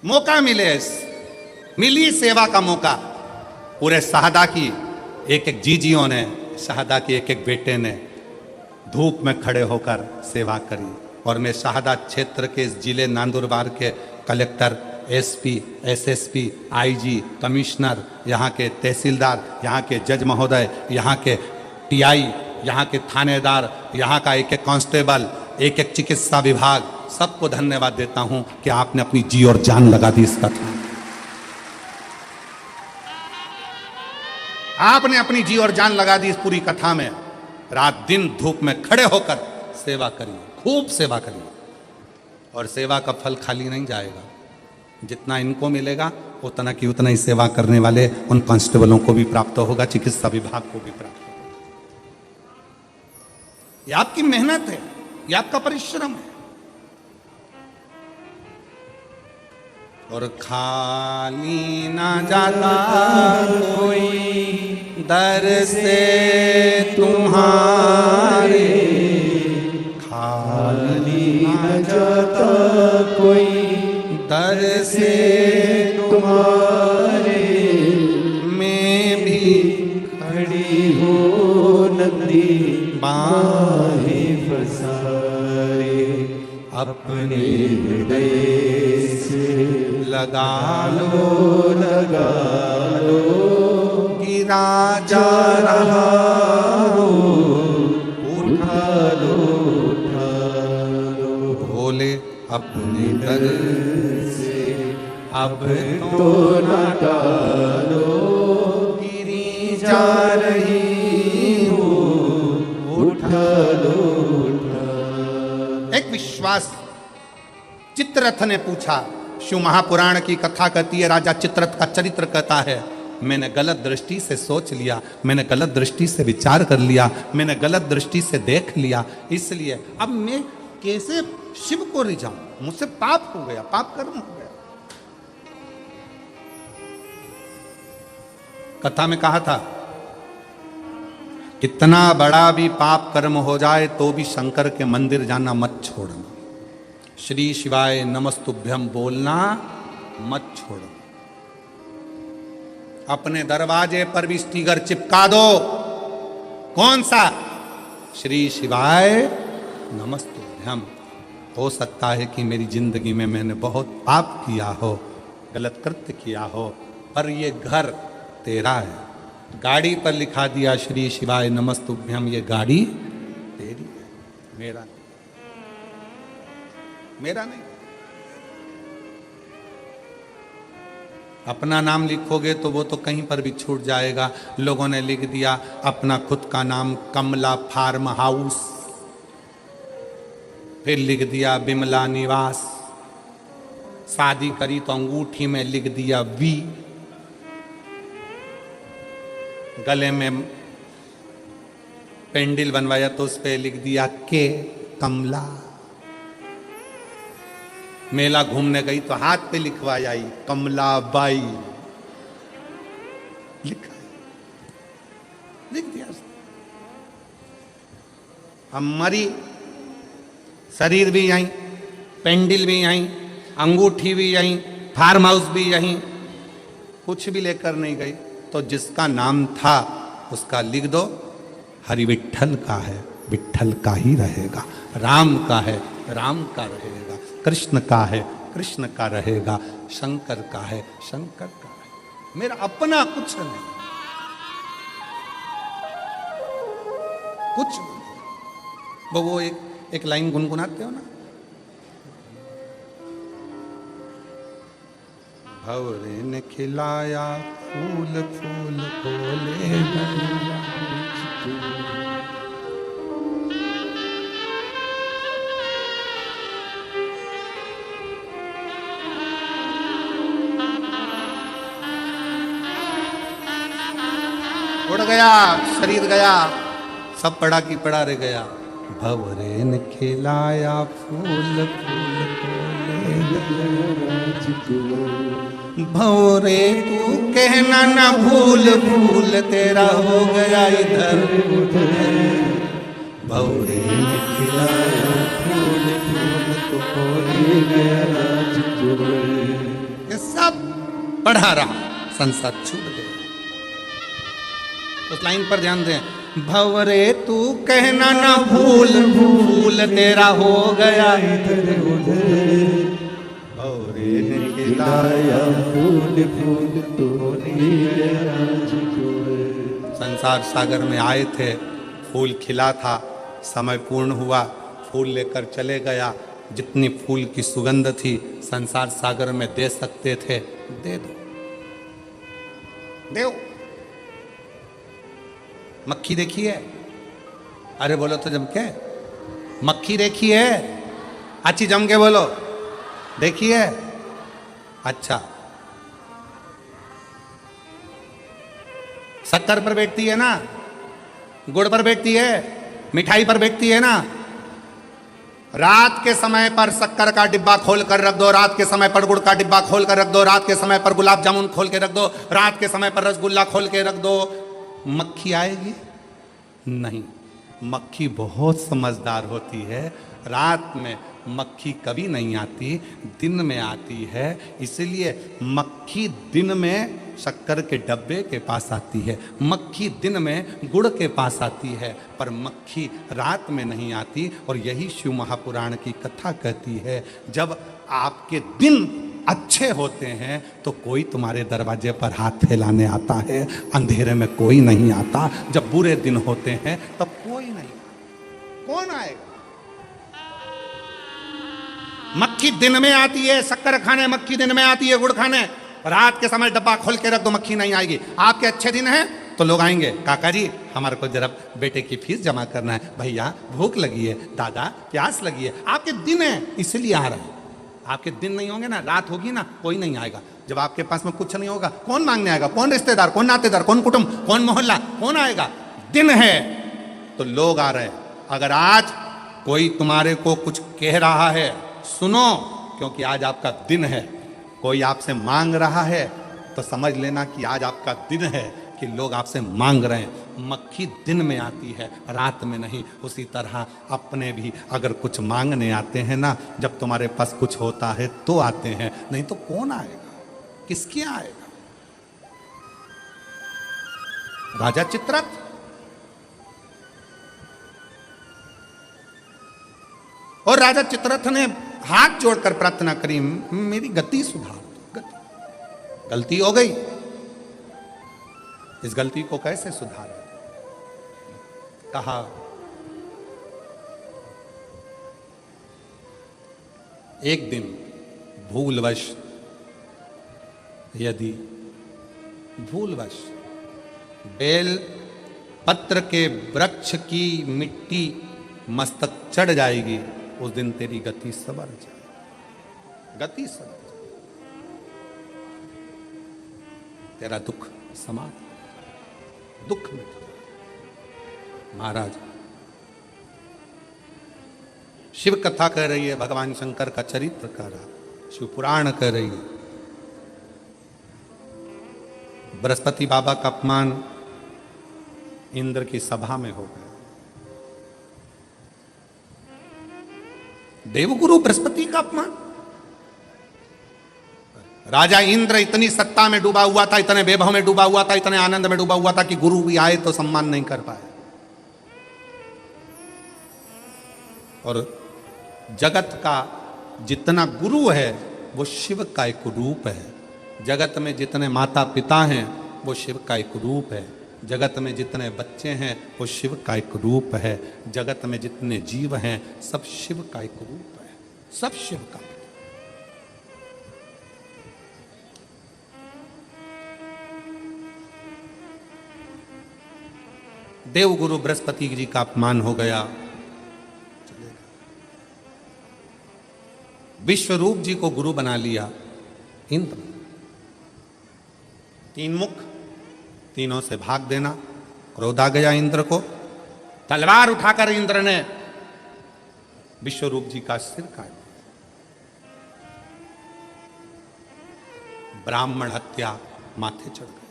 मौका मिली सेवा का मौका। पूरे शाहदा की एक एक जीजियों ने, शाहदा के एक एक बेटे ने धूप में खड़े होकर सेवा करी। और मैं शाहदा क्षेत्र के इस जिले नंदुरबार के collector, SP, SSP, IG, commissioner, यहाँ के तहसीलदार, यहाँ के जज महोदय, यहाँ के टीआई, यहाँ के थानेदार, यहाँ का एक एक कांस्टेबल, एक एक चिकित्सा विभाग, सबको धन्यवाद देता हूं कि आपने अपनी जी और जान लगा दी इस कथा। आपने अपनी जी और जान लगा दी इस पूरी कथा में। रात दिन धूप में खड़े होकर सेवा करी, खूब सेवा करी। और सेवा का फल खाली नहीं जाएगा, जितना इनको मिलेगा उतना की उतना ही सेवा करने वाले उन कांस्टेबलों को भी प्राप्त होगा, चिकित्सा विभाग को भी प्राप्त होगा। ये आपकी मेहनत है, ये आपका परिश्रम है। और खाली ना जाता कोई दर से तुम्हारे, खाली ना जाता कोई दर से तुम्हारे, मैं भी खड़ी हो नंदी बाहें फसारे, अपने हृदय से लगा लो गिरा जा रहा हो, उठा लो भोले अपने दर से, अब तो न टालो, गिरी जा रही हो, उठा लो। एक विश्वास चित्ररथ ने पूछा, शिव महापुराण की कथा कहती है, राजा चित्ररथ का चरित्र कहता है, मैंने गलत दृष्टि से सोच लिया, मैंने गलत दृष्टि से विचार कर लिया, मैंने गलत दृष्टि से देख लिया, इसलिए अब मैं कैसे शिव को रिझाऊं, मुझसे पाप हो गया, पाप कर्म हो गया। कथा में कहा था, कितना बड़ा भी पाप कर्म हो जाए तो भी शंकर के मंदिर जाना मत छोड़ना, श्री शिवाय नमस्तुभ्यम बोलना मत छोड़ो। अपने दरवाजे पर भी स्टिकर चिपका दो, कौन सा? श्री शिवाय नमस्तुभ्यम। हो सकता है कि मेरी जिंदगी में मैंने बहुत पाप किया हो, गलत कृत्य किया हो, पर ये घर तेरा है। गाड़ी पर लिखा दिया श्री शिवाय नमस्तुभ्यम, ये गाड़ी तेरी है, मेरा नहीं, मेरा नहीं। अपना नाम लिखोगे तो वो तो कहीं पर भी छूट जाएगा। लोगों ने लिख दिया अपना खुद का नाम कमला फार्म हाउस, फिर लिख दिया बिमला निवास, शादी करी तो अंगूठी में लिख दिया वी, गले में पेंडिल बनवाया तो उस पे लिख दिया के कमला। मेला घूमने गई तो हाथ पे लिखवाई आई कमला बाई, लिख दिया। हमारी शरीर भी यहीं, पेंडिल भी यहीं, अंगूठी भी यहीं, फार्म हाउस भी यहीं, कुछ भी लेकर नहीं गई। तो जिसका नाम था उसका लिख दो, हरि विठ्ठल का है, विठ्ठल का ही रहेगा, राम का है, राम का रहेगा, कृष्ण का है, कृष्ण का रहेगा, शंकर का है, शंकर का है। मेरा अपना कुछ नहीं, कुछ नहीं। वो एक लाइन गुनगुनाते हो ना, भंवरे ने खिलाया फूल फूल खोले, उड़ गया, शरीर गया, सब पड़ा की पड़ा रह गया। भंवरे ने खिलाया फूल फूल खोले, भंवरे तू कहना ना भूल भूल तेरा हो गया इधर उधर, भंवरे ने खिलाया फूल फूल तो खोले गया राज। ये सब पढ़ा रहा, संसार छूट गया। उस लाइन पर ध्यान दें। भवरे तू कहना ना भूल, फूल तेरा हो गया भवरे ने खिलाया फूल, फूल तूने आज खोए। संसार सागर में आए थे, फूल खिला था, समय पूर्ण हुआ, फूल लेकर चले गया। जितनी फूल की सुगंध थी संसार सागर में दे सकते थे, दे दो, दो। मक्खी देखी है? अरे बोलो तो जम के, मक्खी देखी है? अच्छी जम के बोलो, देखी है? अच्छा, शक्कर पर बैठती है ना, गुड़ पर बैठती है, मिठाई पर बैठती है ना। रात के समय पर शक्कर का डिब्बा खोल कर रख दो, रात के समय पर गुड़ का डिब्बा खोल कर रख दो, रात के समय पर गुलाब जामुन खोल के रख दो, रात के समय पर रसगुल्ला खोल के रख दो, मक्खी आएगी नहीं। मक्खी बहुत समझदार होती है। रात में मक्खी कभी नहीं आती, दिन में आती है। इसलिए मक्खी दिन में शक्कर के डब्बे के पास आती है, मक्खी दिन में गुड़ के पास आती है, पर मक्खी रात में नहीं आती। और यही शिव महापुराण की कथा कहती है, जब आपके दिन अच्छे होते हैं तो कोई तुम्हारे दरवाजे पर हाथ फैलाने आता है, अंधेरे में कोई नहीं आता। जब बुरे दिन होते हैं तब कोई नहीं, कौन आएगा? मक्खी दिन में आती है शक्कर खाने, मक्खी दिन में आती है गुड़ खाने। रात के समय डब्बा खोल के रख दो, मक्खी नहीं आएगी। आपके अच्छे दिन हैं तो लोग आएंगे, काका जी हमारे को जरा बेटे की फीस जमा करना है, भैया भूख लगी है, दादा प्यास लगी है। आपके दिन है इसलिए आ रहे हैं। आपके दिन नहीं होंगे ना, रात होगी ना, कोई नहीं आएगा। जब आपके पास में कुछ नहीं होगा, कौन मांगने आएगा? कौन रिश्तेदार, कौन नातेदार, कौन कुटुंब, कौन मोहल्ला, कौन आएगा? दिन है तो लोग आ रहे हैं। अगर आज कोई तुम्हारे को कुछ कह रहा है, सुनो, क्योंकि आज आपका दिन है। कोई आपसे मांग रहा है तो समझ लेना कि आज आपका दिन है, कि लोग आपसे मांग रहे हैं। मक्खी दिन में आती है, रात में नहीं। उसी तरह अपने भी अगर कुछ मांगने आते हैं ना, जब तुम्हारे पास कुछ होता है तो आते हैं, नहीं तो कौन आएगा, किसके आएगा? राजा चित्ररथ, और राजा चित्ररथ ने हाथ जोड़कर प्रार्थना करी, मेरी गति सुधार दो, गलती हो गई, इस गलती को कैसे सुधारें? कहा एक दिन भूलवश, यदि भूलवश बेल पत्र के वृक्ष की मिट्टी मस्तक चढ़ जाएगी, उस दिन तेरी गति सवर जाए, गति सवर जाए, तेरा दुख समाप्त, दुख मिट जाए। महाराज शिव कथा कह रही है, भगवान शंकर का चरित्र कह रहा, शिव पुराण कह रही है। बृहस्पति बाबा का अपमान इंद्र की सभा में हो गया। देवगुरु बृहस्पति का अपमान। राजा इंद्र इतनी सत्ता में डूबा हुआ था, इतने वैभव में डूबा हुआ था, इतने आनंद में डूबा हुआ था कि गुरु भी आए तो सम्मान नहीं कर पाए। और जगत का जितना गुरु है वो शिव का एक रूप है। जगत में जितने माता पिता हैं वो शिव का एक रूप है। जगत में जितने बच्चे हैं वो शिव का एक रूप है। जगत में जितने जीव हैं सब शिव का एक रूप है, सब शिव का। देवगुरु बृहस्पति जी का अपमान हो गया, विश्वरूप जी को गुरु बना लिया इंद्र। तीन मुख, तीनों से भाग देना। क्रोध आ गया इंद्र को, तलवार उठाकर इंद्र ने विश्वरूप जी का सिर काट दिया। ब्राह्मण हत्या माथे चढ़ गई।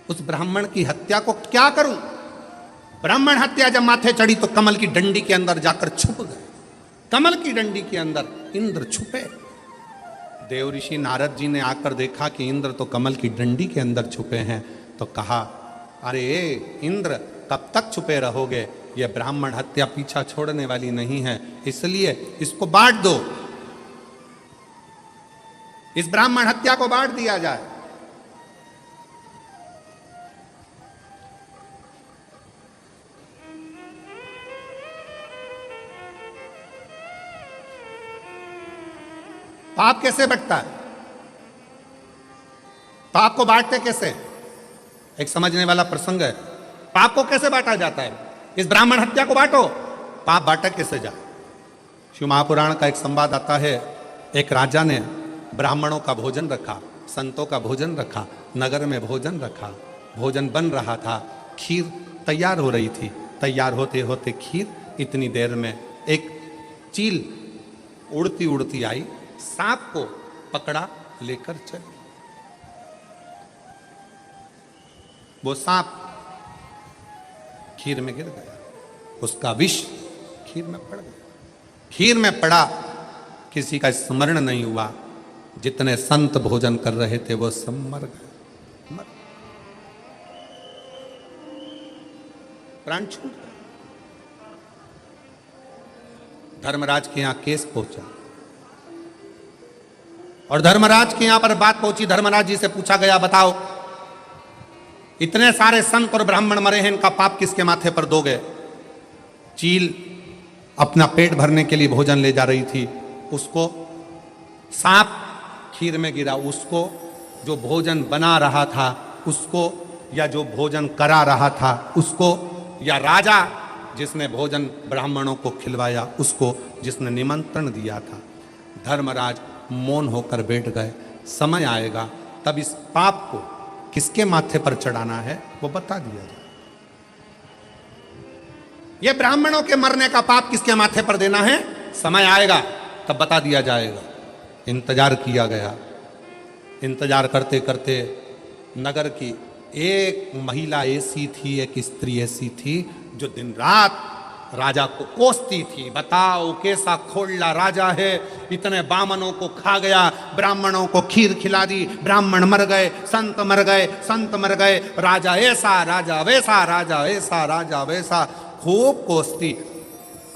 उस ब्राह्मण की हत्या को क्या करूं? ब्राह्मण हत्या जब माथे चढ़ी तो कमल की डंडी के अंदर जाकर छुप गए। कमल की डंडी के अंदर इंद्र छुपे। देव ऋषि नारद जी ने आकर देखा कि इंद्र तो कमल की डंडी के अंदर छुपे हैं, तो कहा अरे इंद्र कब तक छुपे रहोगे, यह ब्राह्मण हत्या पीछा छोड़ने वाली नहीं है, इसलिए इसको बांट दो, इस ब्राह्मण हत्या को बांट दिया जाए। पाप कैसे बंटता है? पाप को बांटते कैसे? एक समझने वाला प्रसंग है। पाप को कैसे बांटा जाता है? इस ब्राह्मण हत्या को बांटो, पाप बांटा कैसे जाए? शिव महापुराण का एक संवाद आता है, एक राजा ने ब्राह्मणों का भोजन रखा, संतों का भोजन रखा, नगर में भोजन रखा, भोजन बन रहा था, खीर तैयार हो रही थी, तैयार होते होते खीर, इतनी देर में एक चील उड़ती उड़ती आई, सांप को पकड़ा लेकर चली। वो सांप खीर में गिर गया, उसका विष खीर में पड़ गया। खीर में पड़ा, किसी का स्मरण नहीं हुआ, जितने संत भोजन कर रहे थे वो सब मर गए, प्राण छूट गए। धर्मराज के यहां केस पहुंचा और धर्मराज के यहां पर बात पहुंची। धर्मराज जी से पूछा गया, बताओ इतने सारे संत और ब्राह्मण मरे हैं, इनका पाप किसके माथे पर दोगे? चील अपना पेट भरने के लिए भोजन ले जा रही थी, उसको सांप खीर में गिरा, उसको जो भोजन बना रहा था उसको, या जो भोजन करा रहा था उसको, या राजा जिसने भोजन ब्राह्मणों को खिलवाया उसको, जिसने निमंत्रण दिया था। धर्मराज मौन होकर बैठ गए। समय आएगा तब इस पाप को किसके माथे पर चढ़ाना है वो बता दिया जाए। ये ब्राह्मणों के मरने का पाप किसके माथे पर देना है, समय आएगा तब बता दिया जाएगा। इंतजार किया गया, इंतजार करते करते नगर की एक महिला ऐसी थी, एक स्त्री ऐसी थी जो दिन रात राजा को कोसती थी, बताओ कैसा खोलला राजा है, इतने बामनों को खा गया, ब्राह्मणों को खीर खिला दी, ब्राह्मण मर गए, संत मर गए, संत मर गए, राजा ऐसा, राजा वैसा, राजा ऐसा, राजा वैसा, खूब कोसती।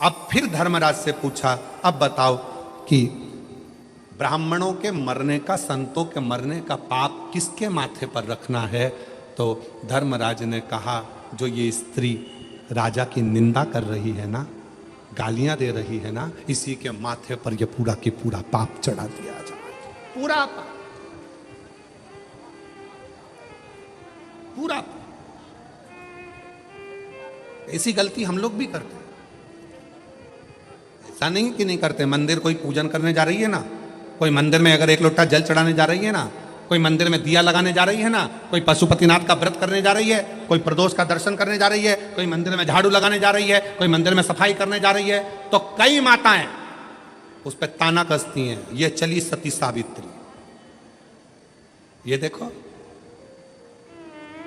अब फिर धर्मराज से पूछा, अब बताओ कि ब्राह्मणों के मरने का, संतों के मरने का पाप किसके माथे पर रखना है? तो धर्मराज ने कहा, जो ये स्त्री राजा की निंदा कर रही है ना, गालियां दे रही है ना, इसी के माथे पर ये पूरा की पूरा पाप चढ़ा दिया जाए। पूरा पाप, पूरा पाप। ऐसी गलती हम लोग भी करते हैं, ऐसा नहीं कि नहीं करते। मंदिर कोई पूजन करने जा रही है ना, कोई मंदिर में अगर एक लोटा जल चढ़ाने जा रही है ना, कोई मंदिर में दिया लगाने जा रही है ना, कोई पशुपतिनाथ का व्रत करने जा रही है, कोई प्रदोष का दर्शन करने जा रही है, कोई मंदिर में झाड़ू लगाने जा रही है, कोई मंदिर में सफाई करने जा रही है, तो कई माताएं उस पर ताना कसती हैं, ये चली सती सावित्री, ये देखो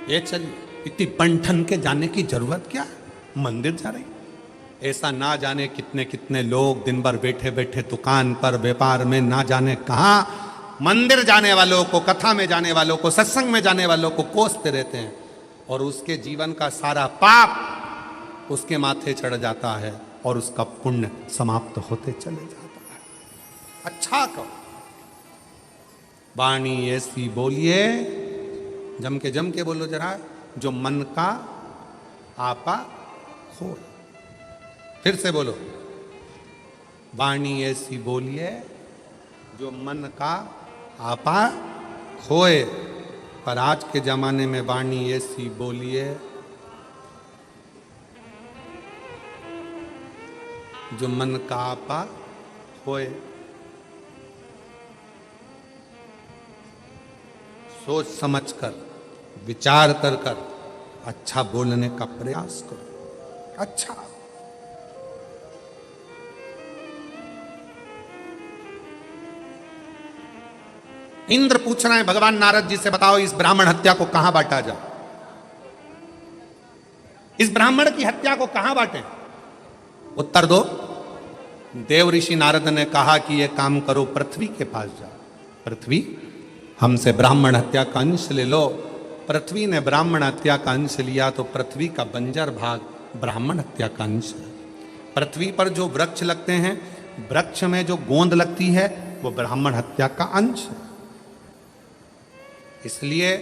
ये चली, इतनी पंठन के जाने की जरूरत क्या, मंदिर जा रही। ऐसा ना जाने कितने कितने लोग दिन भर बैठे बैठे दुकान पर, व्यापार में, ना जाने कहां मंदिर जाने वालों को, कथा में जाने वालों को, सत्संग में जाने वालों को कोसते रहते हैं, और उसके जीवन का सारा पाप उसके माथे चढ़ जाता है और उसका पुण्य समाप्त होते चले जाता है। अच्छा कहो, वाणी ऐसी बोलिए, जम के बोलो जरा, जो मन का आपा खोए। फिर से बोलो, वाणी ऐसी बोलिए जो मन का आपा खोए। पर आज के जमाने में वाणी ऐसी बोलिए जो मन का आपा खोए। सोच समझ कर, विचार कर कर अच्छा बोलने का प्रयास करो। अच्छा, इंद्र पूछ रहे हैं भगवान नारद जी से, बताओ इस ब्राह्मण हत्या को कहां बांटा जाए, इस ब्राह्मण की हत्या को कहां बांटे? उत्तर दो। देव ऋषि नारद ने कहा कि यह काम करो, पृथ्वी के पास जाओ, पृथ्वी हमसे ब्राह्मण हत्या का अंश ले लो पृथ्वी ने ब्राह्मण हत्या का अंश लिया तो पृथ्वी का बंजर भाग ब्राह्मण हत्या का अंश है। पृथ्वी पर जो वृक्ष लगते हैं, वृक्ष में जो गोंद लगती है वो ब्राह्मण हत्या का अंश है। इसलिए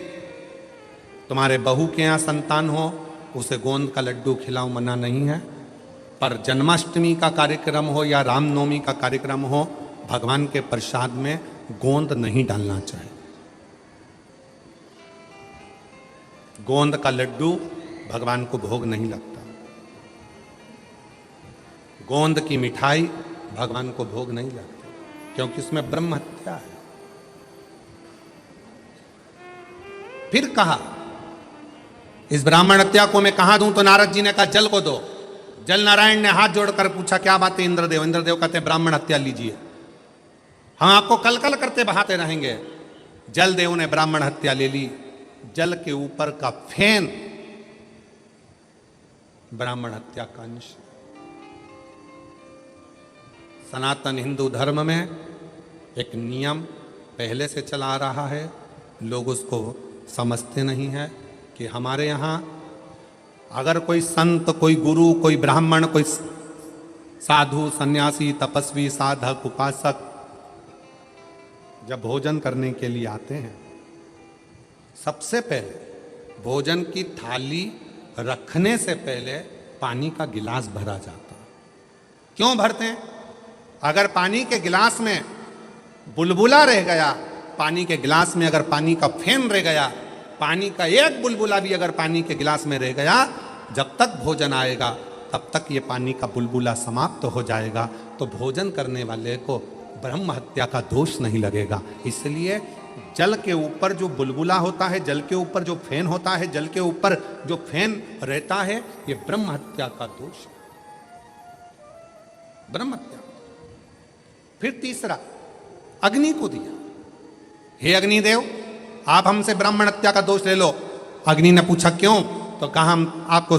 तुम्हारे बहू के यहाँ संतान हो, उसे गोंद का लड्डू खिलाओ, मना नहीं है। पर जन्माष्टमी का कार्यक्रम हो या रामनवमी का कार्यक्रम हो, भगवान के प्रसाद में गोंद नहीं डालना चाहिए। गोंद का लड्डू भगवान को भोग नहीं लगता। गोंद की मिठाई भगवान को भोग नहीं लगती, क्योंकि उसमें ब्रह्म हत्या है। फिर कहा, इस ब्राह्मण हत्या को मैं कहां दूं? तो नारद जी ने कहा जल को दो। जल नारायण ने हाथ जोड़कर पूछा क्या बात है इंद्रदेव? इंद्रदेव कहते हैं ब्राह्मण हत्या लीजिए, हम आपको कल कल करते बहाते रहेंगे। जल देव ने ब्राह्मण हत्या ले ली। जल के ऊपर का फेन ब्राह्मण हत्या का अंश। सनातन हिंदू धर्म में एक नियम पहले से चला आ रहा है, लोग उसको समझते नहीं है कि हमारे यहाँ अगर कोई संत, कोई गुरु, कोई ब्राह्मण, कोई साधु, सन्यासी, तपस्वी, साधक, उपासक जब भोजन करने के लिए आते हैं, सबसे पहले भोजन की थाली रखने से पहले पानी का गिलास भरा जाता है। क्यों भरते हैं? अगर पानी के गिलास में बुलबुला रह गया, पानी के गिलास में अगर पानी का फेन रह गया, पानी का एक बुलबुला भी अगर पानी के गिलास में रह गया, जब तक भोजन आएगा तब तक ये पानी का बुलबुला समाप्त हो जाएगा, तो भोजन करने वाले को ब्रह्म हत्या का दोष नहीं लगेगा। इसलिए जल के ऊपर जो बुलबुला होता है, जल के ऊपर जो फेन होता है, जल के ऊपर जो फेन रहता है, ये ब्रह्म हत्या का दोष है, ब्रह्म हत्या। फिर तीसरा, अग्नि को दिया, हे अग्निदेव आप हमसे ब्राह्मण हत्या का दोष ले लो। अग्नि ने पूछा क्यों? तो कहा हम आपको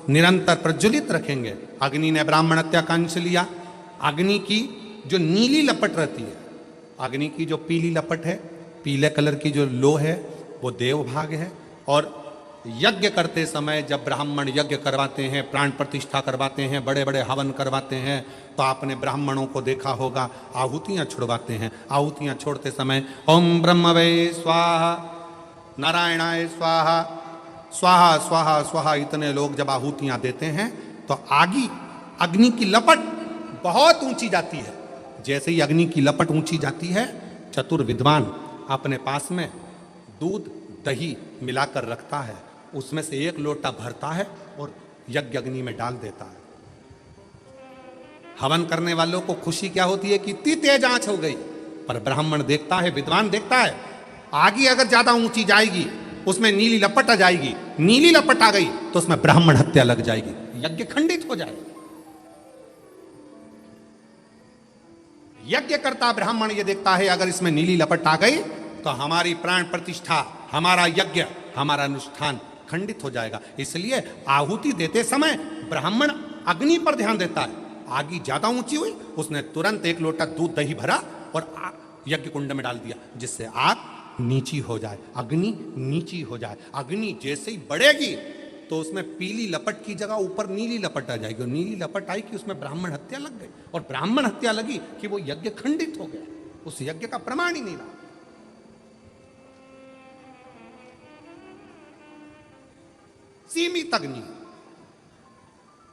निरंतर प्रज्वलित रखेंगे। अग्नि ने ब्राह्मण हत्या का अंश लिया। अग्नि की जो नीली लपट रहती है, अग्नि की जो पीली लपट है, पीले कलर की जो लो है, वो देव भाग है। और यज्ञ करते समय जब ब्राह्मण यज्ञ करवाते हैं, प्राण प्रतिष्ठा करवाते हैं, बड़े बड़े हवन करवाते हैं, तो आपने ब्राह्मणों को देखा होगा आहुतियां छोड़वाते हैं। आहुतियां छोड़ते समय ओम ब्रह्मवे स्वाहा, नारायणाय स्वाहा, स्वाहा स्वाहा स्वाहा, इतने लोग जब आहुतियां देते हैं तो अग्नि की लपट बहुत ऊंची जाती है। जैसे ही अग्नि की लपट ऊंची जाती है, चतुर विद्वान अपने पास में दूध दही मिलाकर रखता है, उसमें से एक लोटा भरता है और यज्ञ अग्नि में डाल देता है। हवन करने वालों को खुशी क्या होती है कि इतनी तेज आंच हो गई, पर ब्राह्मण देखता है, विद्वान देखता है, आगे अगर ज्यादा ऊंची जाएगी उसमें नीली लपट आ जाएगी, नीली लपट आ गई तो उसमें ब्राह्मण हत्या लग जाएगी, यज्ञ खंडित हो जाएगा। यज्ञ करता ब्राह्मण ये देखता है अगर इसमें नीली लपट आ गई तो हमारी प्राण प्रतिष्ठा, हमारा यज्ञ, हमारा अनुष्ठान खंडित हो जाएगा। इसलिए आहुति देते समय ब्राह्मण अग्नि पर ध्यान देता है। आग ज्यादा ऊंची हुई, उसने तुरंत एक लोटा दूध दही भरा और यज्ञ कुंड में डाल दिया, जिससे आग नीची हो जाए, अग्नि नीची हो जाए। अग्नि जैसे ही बढ़ेगी तो उसमें पीली लपट की जगह ऊपर नीली लपट आ जाएगी, और नीली लपट आई कि उसमें ब्राह्मण हत्या लग गई, और ब्राह्मण हत्या लगी कि वो यज्ञ खंडित हो गया, उस यज्ञ का प्रमाण ही नहीं रहा। सीमित अग्नि,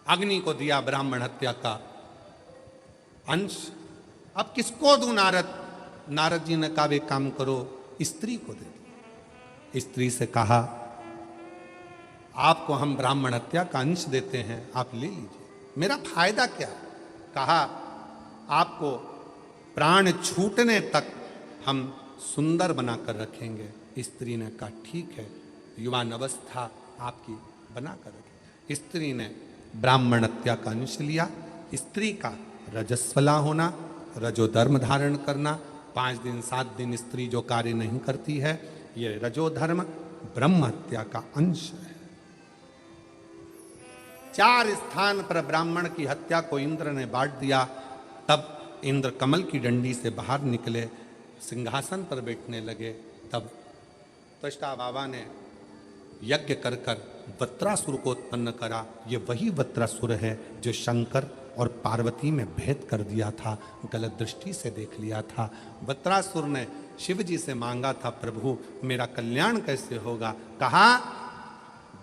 अग्नि को दिया ब्राह्मण हत्या का अंश। अब किसको दूं नारद? नारद जी ने कहा वे काम करो, स्त्री को दे दो। स्त्री से कहा आपको हम ब्राह्मण हत्या का अंश देते हैं, आप ले लीजिए, मेरा फायदा क्या? कहा आपको प्राण छूटने तक हम सुंदर बनाकर रखेंगे। स्त्री ने कहा ठीक है, युवान अवस्था आपकी बनाकर रखें। स्त्री ने ब्राह्मण हत्या का अंश लिया। स्त्री का रजस्वला होना, रजोधर्म धारण करना, 5 दिन 7 दिन स्त्री जो कार्य नहीं करती है, ये रजोधर्म ब्रह्म हत्या का अंश है। 4 स्थान पर ब्राह्मण की हत्या को इंद्र ने बांट दिया। तब इंद्र कमल की डंडी से बाहर निकले, सिंहासन पर बैठने लगे। तब त्वष्टा बाबा ने यज्ञ कर कर वत्रासुर को उत्पन्न करा। ये वही वत्रासुर है जो शंकर और पार्वती में भेद कर दिया था, गलत दृष्टि से देख लिया था। वत्रासुर ने शिव जी से मांगा था, प्रभु मेरा कल्याण कैसे होगा। कहा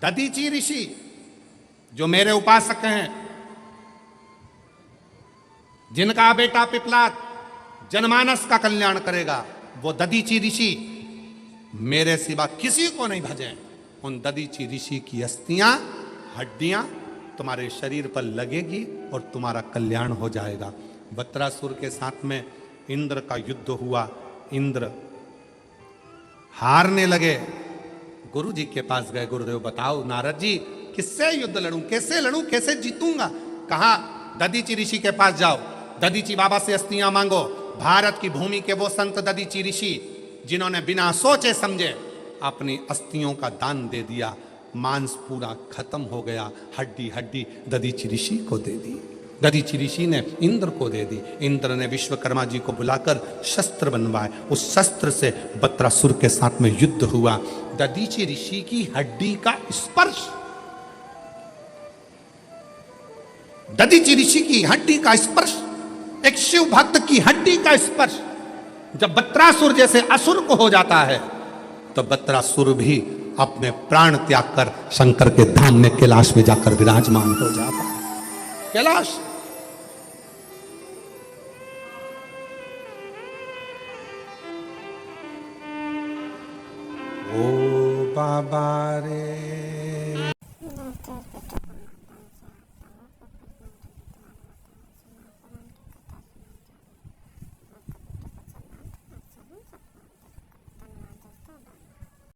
दधीचि ऋषि जो मेरे उपासक हैं, जिनका बेटा पिपलाद जनमानस का कल्याण करेगा, वो दधीचि ऋषि मेरे सिवा किसी को नहीं भजें। उन दधीचि ऋषि की अस्थियां, हड्डियां तुम्हारे शरीर पर लगेगी और तुम्हारा कल्याण हो जाएगा। वत्रासुर के साथ में इंद्र का युद्ध हुआ। इंद्र हारने लगे। गुरु जी के पास गए, गुरुदेव बताओ नारद जी किससे युद्ध लड़ूं, कैसे जीतूंगा। कहा दधीचि ऋषि के पास जाओ, दधीचि बाबा से अस्थियां मांगो। भारत की भूमि के वो संत दधीचि ऋषि जिन्होंने बिना सोचे समझे अपनी अस्थियों का दान दे दिया, मांस पूरा खत्म हो गया, हड्डी हड्डी दधीचि ऋषि को दे दी। दधीचि ऋषि ने इंद्र को दे दी। इंद्र ने विश्वकर्मा जी को बुलाकर शस्त्र बनवाए। उस शस्त्र से वत्रासुर के साथ में युद्ध हुआ। दधीचि ऋषि की हड्डी का स्पर्श, दधीचि ऋषि की हड्डी का स्पर्श, एक शिव भक्त की हड्डी का स्पर्श जब वत्रासुर जैसे असुर को हो जाता है, तो वत्रासुर भी अपने प्राण त्याग कर शंकर के धाम में कैलाश में जाकर विराजमान हो जाता है। कैलाश ओ बाबा रे